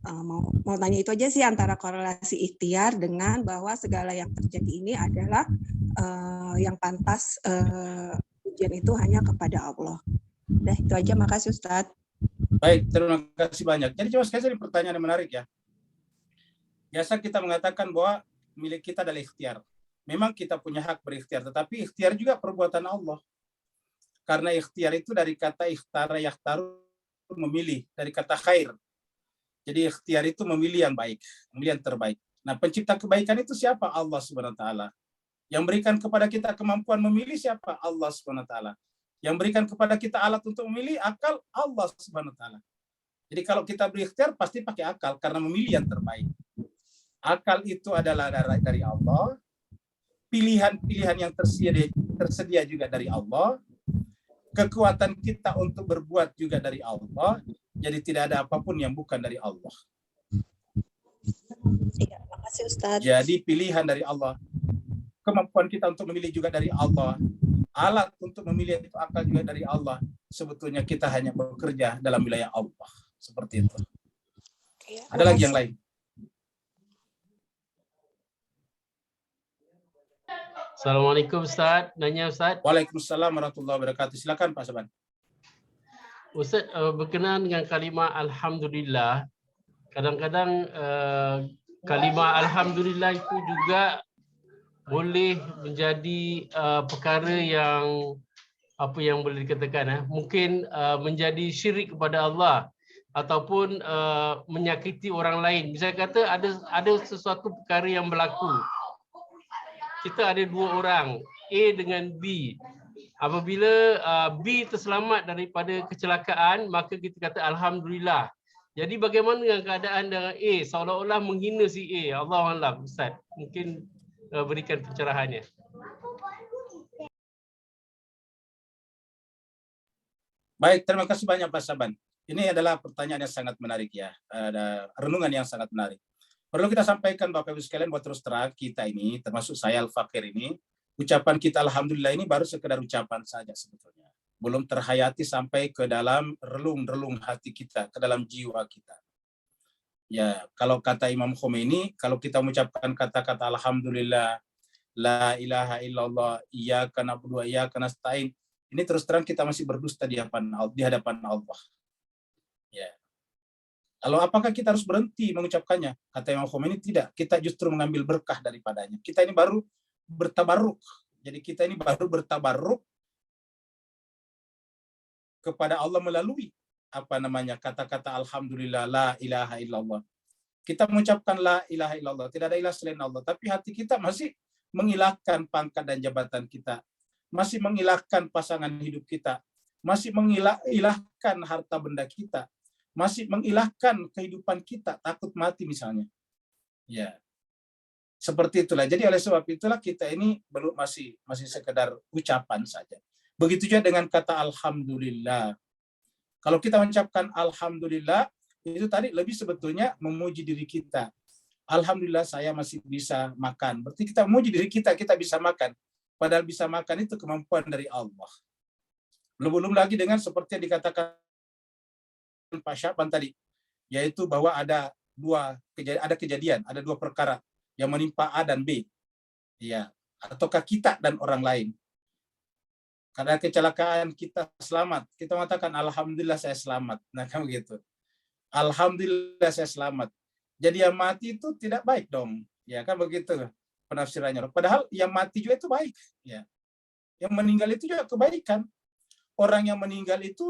Mau tanya itu aja sih, antara korelasi ikhtiar dengan bahwa segala yang terjadi ini adalah yang pantas pujian itu hanya kepada Allah. Udah itu aja, makasih Ustadz. Baik, terima kasih banyak. Jadi coba sekali ini pertanyaan yang menarik ya. Biasa kita mengatakan bahwa milik kita adalah ikhtiar. Memang kita punya hak berikhtiar, tetapi ikhtiar juga perbuatan Allah. Karena ikhtiar itu dari kata ikhtara yakhtaru, memilih, dari kata khair. Jadi ikhtiar itu memilih yang baik, memilih yang terbaik. Nah, pencipta kebaikan itu siapa? Allah Subhanahu wa taala. Yang berikan kepada kita kemampuan memilih siapa? Allah Subhanahu wa taala. Yang berikan kepada kita alat untuk memilih akal, Allah Subhanahu wa taala. Jadi kalau kita berikhtiar pasti pakai akal karena memilih yang terbaik. Akal itu adalah dari Allah. Pilihan-pilihan yang tersedia juga dari Allah. Kekuatan kita untuk berbuat juga dari Allah. Jadi tidak ada apapun yang bukan dari Allah. Iya, makasih Ustadz. Jadi pilihan dari Allah. Kemampuan kita untuk memilih juga dari Allah. Alat untuk memilih itu akal juga dari Allah. Sebetulnya kita hanya bekerja dalam wilayah Allah. Seperti itu. Iya, Ada lagi yang lain? Assalamualaikum Ustaz. Nanya Ustaz. Waalaikumsalam warahmatullahi wabarakatuh. Silakan Pak Saban. Ustaz, berkenaan dengan kalimah Alhamdulillah, kadang-kadang kalimah Alhamdulillah itu juga boleh menjadi perkara yang apa yang boleh dikatakan mungkin menjadi syirik kepada Allah ataupun menyakiti orang lain. Misalnya kata ada sesuatu perkara yang berlaku. Kita ada dua orang, A dengan B. Apabila B terselamat daripada kecelakaan, maka kita kata Alhamdulillah. Jadi bagaimana dengan keadaan dengan A? Seolah-olah menghina si A. Allahuakbar, Ustaz. Mungkin berikan pencerahannya. Baik, terima kasih banyak Pak Saban. Ini adalah pertanyaan yang sangat menarik ya. Ada renungan yang sangat menarik. Perlu kita sampaikan Bapak Ibu sekalian buat terus terang kita ini, termasuk saya Al-Fakir ini, ucapan kita Alhamdulillah ini baru sekedar ucapan saja sebetulnya. Belum terhayati sampai ke dalam relung-relung hati kita, ke dalam jiwa kita. Ya, kalau kata Imam Khomeini, kalau kita mengucapkan kata-kata Alhamdulillah, La ilaha illallah, iyyaka na'budu wa iyyaka nasta'in, ini terus terang kita masih berdusta di hadapan Allah. Ya. Lalu apakah kita harus berhenti mengucapkannya? Kata Imam Khomeini, tidak. Kita justru mengambil berkah daripadanya. Kita ini baru bertabarruk. Jadi kita ini baru bertabarruk kepada Allah melalui kata-kata Alhamdulillah, la ilaha illallah. Kita mengucapkan la ilaha illallah, tidak ada ilah selain Allah, tapi hati kita masih mengilahkan pangkat dan jabatan kita, masih mengilahkan pasangan hidup kita, masih mengilahkan harta benda kita, masih mengilahkan kehidupan kita, takut mati misalnya. Ya. Seperti itulah. Jadi oleh sebab itulah kita ini belum masih sekedar ucapan saja. Begitu juga dengan kata Alhamdulillah. Kalau kita mengucapkan Alhamdulillah, itu tadi lebih sebetulnya memuji diri kita. Alhamdulillah saya masih bisa makan. Berarti kita memuji diri kita bisa makan. Padahal bisa makan itu kemampuan dari Allah. Belum lagi dengan seperti yang dikatakan Pak Syaban tadi, yaitu bahwa ada kejadian, ada dua perkara yang menimpa A dan B. Ya, ataukah kita dan orang lain. Karena kecelakaan kita selamat, kita mengatakan Alhamdulillah saya selamat. Nah, kan begitu. Alhamdulillah saya selamat. Jadi yang mati itu tidak baik dong. Ya, kan begitu penafsirannya. Padahal yang mati juga itu baik. Ya. Yang meninggal itu juga kebaikan. Orang yang meninggal itu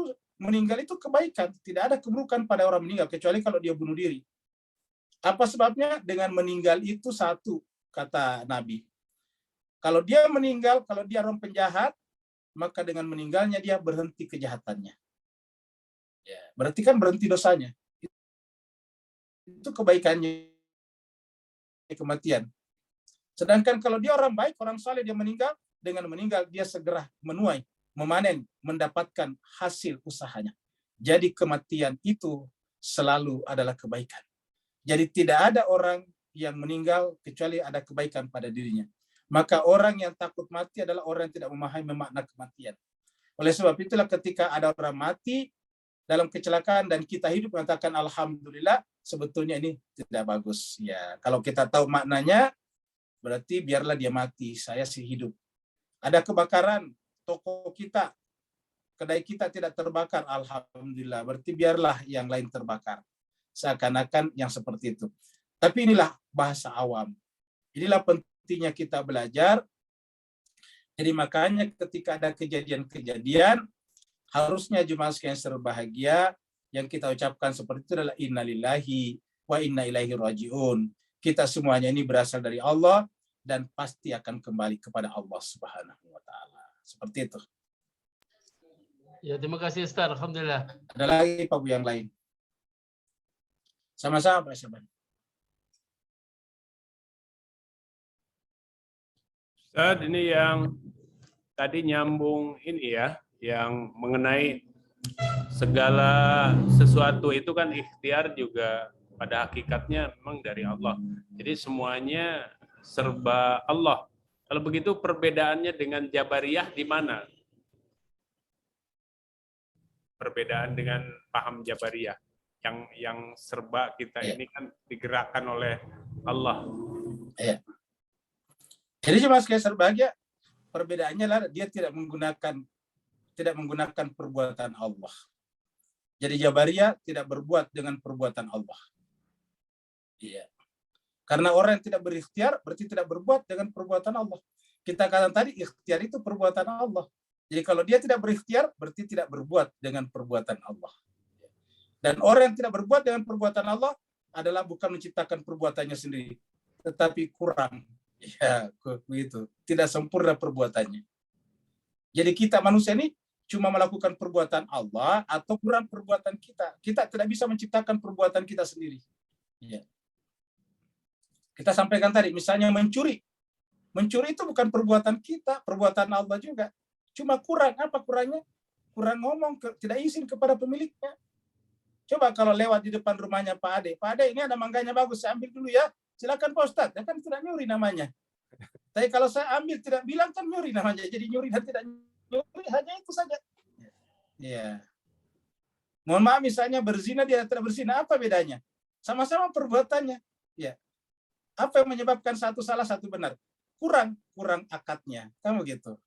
kebaikan. Tidak ada keburukan pada orang meninggal, kecuali kalau dia bunuh diri. Apa sebabnya? Dengan meninggal itu satu, kata Nabi. Kalau dia meninggal, kalau dia orang penjahat, maka dengan meninggalnya dia berhenti kejahatannya. Ya, berarti kan berhenti dosanya. Itu kebaikannya, kematian. Sedangkan kalau dia orang baik, orang saleh, dia meninggal, dengan meninggal dia segera menuai, memanen, mendapatkan hasil usahanya. Jadi kematian itu selalu adalah kebaikan. Jadi tidak ada orang yang meninggal kecuali ada kebaikan pada dirinya. Maka orang yang takut mati adalah orang yang tidak memahami makna kematian. Oleh sebab itulah ketika ada orang mati dalam kecelakaan dan kita hidup mengatakan Alhamdulillah, sebetulnya ini tidak bagus. Ya, kalau kita tahu maknanya, berarti biarlah dia mati, saya sih hidup. Ada kebakaran, toko kita, kedai kita tidak terbakar, Alhamdulillah, berarti biarlah yang lain terbakar. Seakan-akan yang seperti itu. Tapi inilah bahasa awam. Inilah pentingnya kita belajar. Jadi makanya ketika ada kejadian-kejadian, harusnya jemaah sekalian berbahagia, yang kita ucapkan seperti itu adalah innalillahi wa inna ilaihi rajiun. Kita semuanya ini berasal dari Allah dan pasti akan kembali kepada Allah Subhanahu wa taala. Seperti itu. Ya, terima kasih Ustaz. Alhamdulillah. Ada lagi Pak Bu yang lain? Sama-sama Pak Syaban. Ustaz, ini yang tadi nyambung ini ya, yang mengenai segala sesuatu itu kan ikhtiar juga pada hakikatnya memang dari Allah. Jadi semuanya serba Allah. Kalau begitu perbedaannya dengan Jabariyah di mana? Perbedaan dengan paham Jabariyah yang serba kita ini kan digerakkan oleh Allah. Ya. Jadi cuma sekali serbahagia, perbedaannya adalah dia tidak menggunakan perbuatan Allah. Jadi Jabariyah tidak berbuat dengan perbuatan Allah. Iya. Karena orang yang tidak berikhtiar berarti tidak berbuat dengan perbuatan Allah. Kita katakan tadi ikhtiar itu perbuatan Allah. Jadi kalau dia tidak berikhtiar berarti tidak berbuat dengan perbuatan Allah. Dan orang yang tidak berbuat dengan perbuatan Allah adalah bukan menciptakan perbuatannya sendiri, tetapi kurang. Ya, begitu. Tidak sempurna perbuatannya. Jadi kita manusia ini cuma melakukan perbuatan Allah atau kurang perbuatan kita. Kita tidak bisa menciptakan perbuatan kita sendiri. Ya. Kita sampaikan tadi, misalnya mencuri. Mencuri itu bukan perbuatan kita, perbuatan Allah juga. Cuma kurang. Apa kurangnya? Kurang ngomong, tidak izin kepada pemiliknya. Coba kalau lewat di depan rumahnya Pak Ade. Pak Ade, ini ada mangganya bagus, saya ambil dulu ya. Silakan Pak Ustadz. Ya kan tidak nyuri namanya. Tapi kalau saya ambil tidak bilang kan nyuri namanya. Jadi nyuri dan tidak nyuri hanya itu saja. Ya. Mohon maaf misalnya berzina dia tidak berzina, apa bedanya? Sama-sama perbuatannya. Ya. Apa yang menyebabkan satu salah satu benar? Kurang akadnya. Kamu gitu.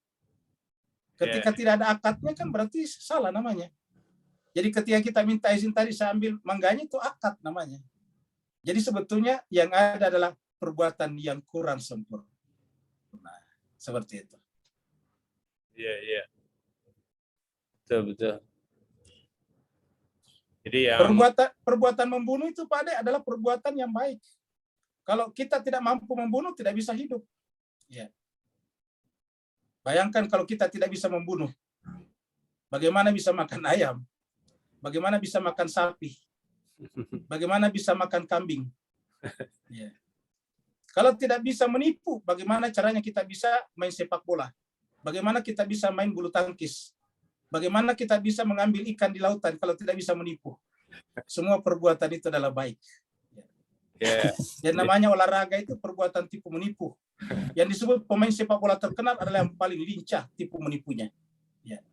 Ketika tidak ada akadnya kan berarti salah namanya. Jadi ketika kita minta izin tadi saya ambil mangganya itu akad namanya. Jadi sebetulnya yang ada adalah perbuatan yang kurang sempurna. Nah, seperti itu. Iya. Betul. Jadi yang perbuatan membunuh itu Pak Ade adalah perbuatan yang baik. Kalau kita tidak mampu membunuh tidak bisa hidup. Ya. Bayangkan kalau kita tidak bisa membunuh. Bagaimana bisa makan ayam? Bagaimana bisa makan sapi? Bagaimana bisa makan kambing? Ya. Kalau tidak bisa menipu, bagaimana caranya kita bisa main sepak bola? Bagaimana kita bisa main bulu tangkis? Bagaimana kita bisa mengambil ikan di lautan kalau tidak bisa menipu? Semua perbuatan itu adalah baik. Yeah. Yang namanya olahraga itu perbuatan tipu menipu. Yang disebut pemain sepak bola terkenal adalah yang paling lincah tipu menipunya. Ya.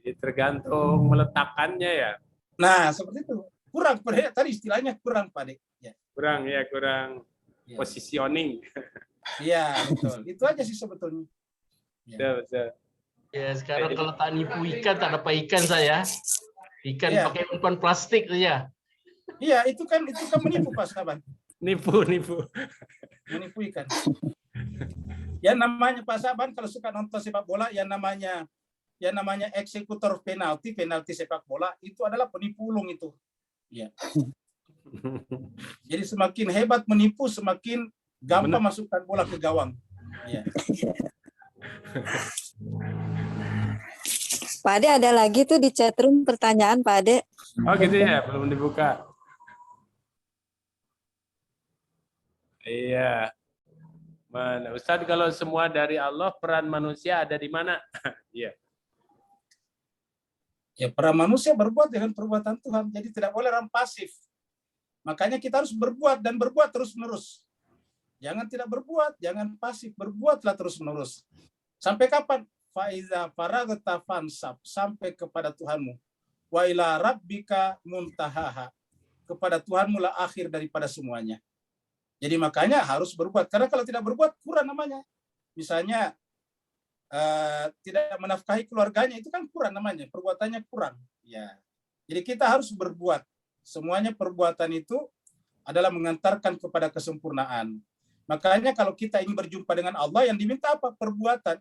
Jadi tergantung meletakkannya ya. Nah, seperti itu. Kurang, tadi istilahnya kurang, Pak Dek. Ya. Kurang positioning. Iya, betul. Itu aja sih sebetulnya. Ya. Betul. Ya, sekarang kalau tak nipu ikan, tak dapat ikan saya. Ikan pakai umpan plastik saja. Iya, itu kan menipu Pak Saban. Nipu. Menipu ikan. Yang namanya Pak Saban kalau suka nonton sepak bola, yang namanya eksekutor penalti sepak bola itu adalah penipu ulung itu. Ya. Jadi semakin hebat menipu, semakin gampang masukkan bola ke gawang. Ya. Pak Ade ada lagi tuh di chatroom pertanyaan Pak Ade. Oh gitu ya, belum dibuka. Iya. Mana Ustadz, kalau semua dari Allah, peran manusia ada di mana? Iya. Ya, peran manusia berbuat dengan perbuatan Tuhan. Jadi tidak boleh orang pasif. Makanya kita harus berbuat dan berbuat terus-menerus. Jangan tidak berbuat, jangan pasif, berbuatlah terus-menerus. Sampai kapan? Faiza faragta fansab, sampai kepada Tuhanmu. Wa ila rabbika muntahaha, kepada Tuhanmu lah akhir daripada semuanya. Jadi makanya harus berbuat, karena kalau tidak berbuat kurang namanya. Misalnya tidak menafkahi keluarganya, itu kan kurang namanya, perbuatannya kurang. Ya. Jadi kita harus berbuat. Semuanya perbuatan itu adalah mengantarkan kepada kesempurnaan. Makanya kalau kita ingin berjumpa dengan Allah, yang diminta apa? Perbuatan.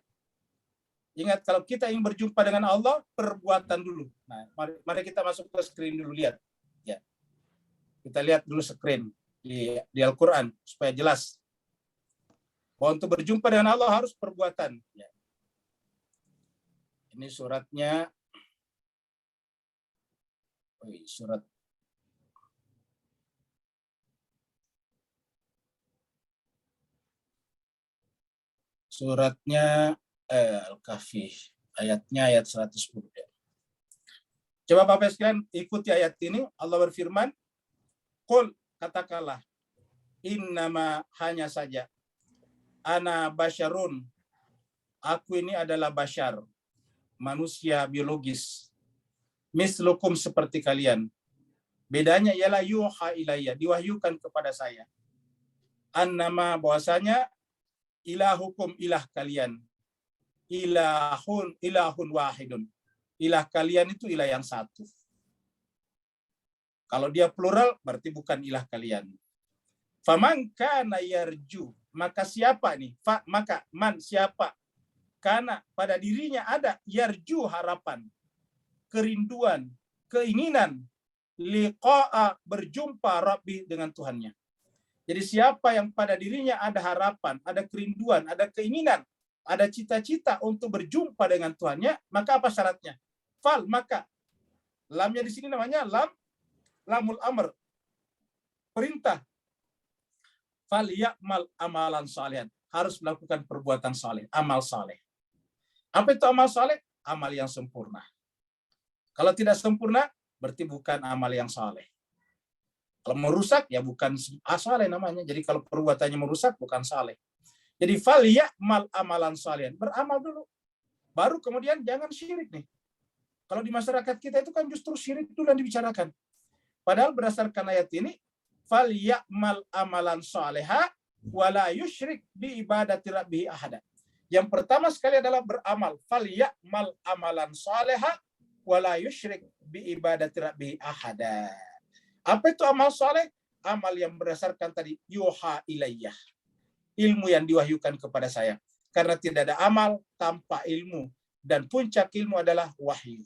Ingat, kalau kita ingin berjumpa dengan Allah, perbuatan dulu. Nah, mari kita masuk ke screen dulu, lihat. Ya. Kita lihat dulu screen di Al-Quran, supaya jelas. Bahwa untuk berjumpa dengan Allah harus perbuatan. Ya. Ini suratnya. Suratnya Al-Kahfi, ayatnya ayat 110. Coba Bapak sekalian ikuti ayat ini. Allah berfirman, "Qul," katakanlah, "innama," hanya saja, "ana basyarun," aku ini adalah basyar, manusia biologis, mislukum, seperti kalian. Bedanya ialah yuha ilayya, diwahyukan kepada saya. Annama, bahwasanya, ilahukum, ilah kalian, ilahun wahidun, ilah kalian itu ilah yang satu. Kalau dia plural berarti bukan ilah kalian. Faman kana yarju, maka siapa nih? Maka man siapa? Karena pada dirinya ada yarju harapan, kerinduan, keinginan liqa'a berjumpa Rabbi dengan Tuhannya. Jadi siapa yang pada dirinya ada harapan, ada kerinduan, ada keinginan, ada cita-cita untuk berjumpa dengan Tuhannya, maka apa syaratnya? Fal, maka lamnya di sini namanya lamul amr, perintah. Fal ya'mal amalan salihan, harus melakukan perbuatan saleh, amal saleh. Apa itu amal saleh? Amal yang sempurna. Kalau tidak sempurna, berarti bukan amal yang saleh. Kalau merusak, ya bukan saleh namanya. Jadi kalau perbuatannya merusak, bukan saleh. Jadi fal ya'mal amalan salihan, beramal dulu. Baru kemudian jangan syirik nih. Kalau di masyarakat kita itu kan justru syirik dulu yang dibicarakan. Padahal berdasarkan ayat ini, fal ya'mal amalan saliha wala yusyrik bi ibadati rabbih ahada. Yang pertama sekali adalah beramal. Fal ya'mal amalan saliha wala yusyrik bi ibadati rabbih ahada. Apa itu amal saleh? Amal yang berdasarkan tadi yuha ilayyah. Ilmu yang diwahyukan kepada saya. Karena tidak ada amal tanpa ilmu. Dan puncak ilmu adalah wahyu.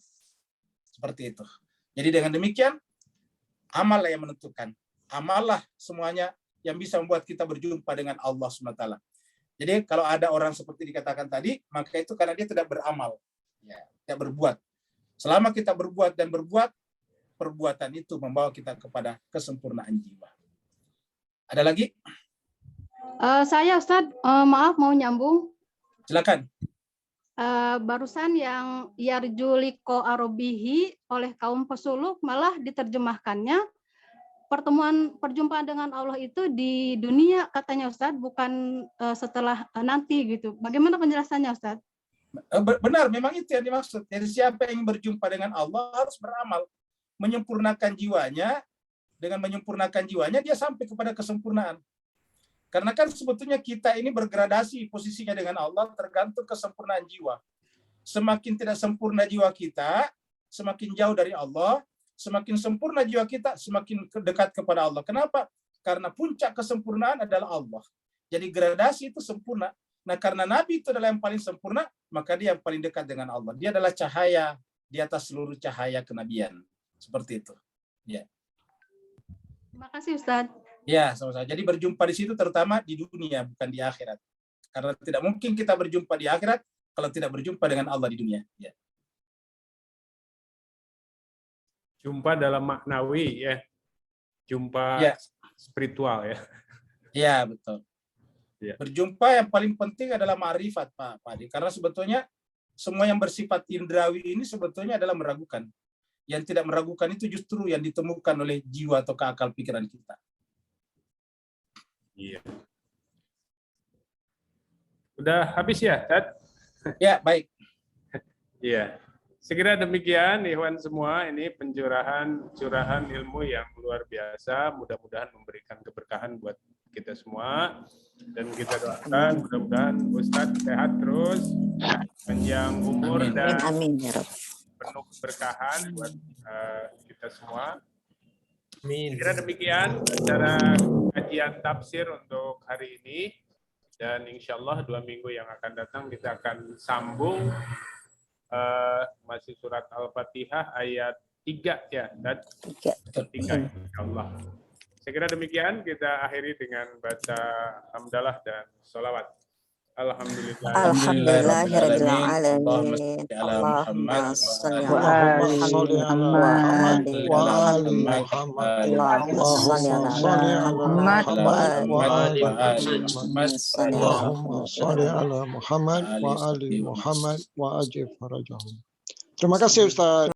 Seperti itu. Jadi dengan demikian, amal yang menentukan. Amallah semuanya yang bisa membuat kita berjumpa dengan Allah SWT. Jadi kalau ada orang seperti dikatakan tadi, maka itu karena dia tidak beramal. Ya, tidak berbuat. Selama kita berbuat dan berbuat, perbuatan itu membawa kita kepada kesempurnaan jiwa. Ada lagi? Saya Ustadz, maaf mau nyambung. Silakan. Barusan yang yarju liqo arobihi oleh kaum pesuluk malah diterjemahkannya perjumpaan dengan Allah itu di dunia katanya Ustadz, bukan setelah nanti gitu. Bagaimana penjelasannya Ustadz? Benar, memang itu yang dimaksud. Jadi siapa yang berjumpa dengan Allah harus beramal, menyempurnakan jiwanya. Dengan menyempurnakan jiwanya dia sampai kepada kesempurnaan. Karena kan sebetulnya kita ini bergradasi posisinya dengan Allah tergantung kesempurnaan jiwa. Semakin tidak sempurna jiwa kita, semakin jauh dari Allah. Semakin sempurna jiwa kita, semakin dekat kepada Allah. Kenapa? Karena puncak kesempurnaan adalah Allah. Jadi gradasi itu sempurna. Nah karena Nabi itu adalah yang paling sempurna, maka dia yang paling dekat dengan Allah. Dia adalah cahaya di atas seluruh cahaya kenabian. Seperti itu. Ya. Terima kasih Ustadz. Ya, sama-sama. Jadi berjumpa di situ terutama di dunia, bukan di akhirat. Karena tidak mungkin kita berjumpa di akhirat kalau tidak berjumpa dengan Allah di dunia. Ya. Jumpa dalam maknawi ya. Jumpa Ya. spiritual ya. Ya, betul. Ya. Berjumpa yang paling penting adalah ma'rifat, Pak Adi. Karena sebetulnya semua yang bersifat indrawi ini sebetulnya adalah meragukan. Yang tidak meragukan itu justru yang ditemukan oleh jiwa atau akal pikiran kita. Iya. Udah habis ya, Tad? Ya, baik. Iya. Sekira demikian, Ikhwan semua, ini curahan ilmu yang luar biasa. Mudah-mudahan memberikan keberkahan buat kita semua. Dan kita doakan mudah-mudahan Ustadz sehat terus, panjang umur dan Amin ya Rabb. penuh keberkahan buat kita semua. Amin. Kira demikian acara kajian tafsir untuk hari ini, dan insya Allah 2 minggu yang akan datang kita akan sambung masih surat Al-Fatihah ayat 3 ya, dan 3 insya Allah. Saya kira demikian, kita akhiri dengan baca hamdalah dan sholawat. Alhamdulillahirabbil alamin. Allahumma shalli ala Muhammad wa ali Muhammad. Allahumma shalli ala Muhammad wa ali Muhammad. Allahumma shalli ala Muhammad wa ali Muhammad wa ajib farajahum. Terima kasih Ustaz.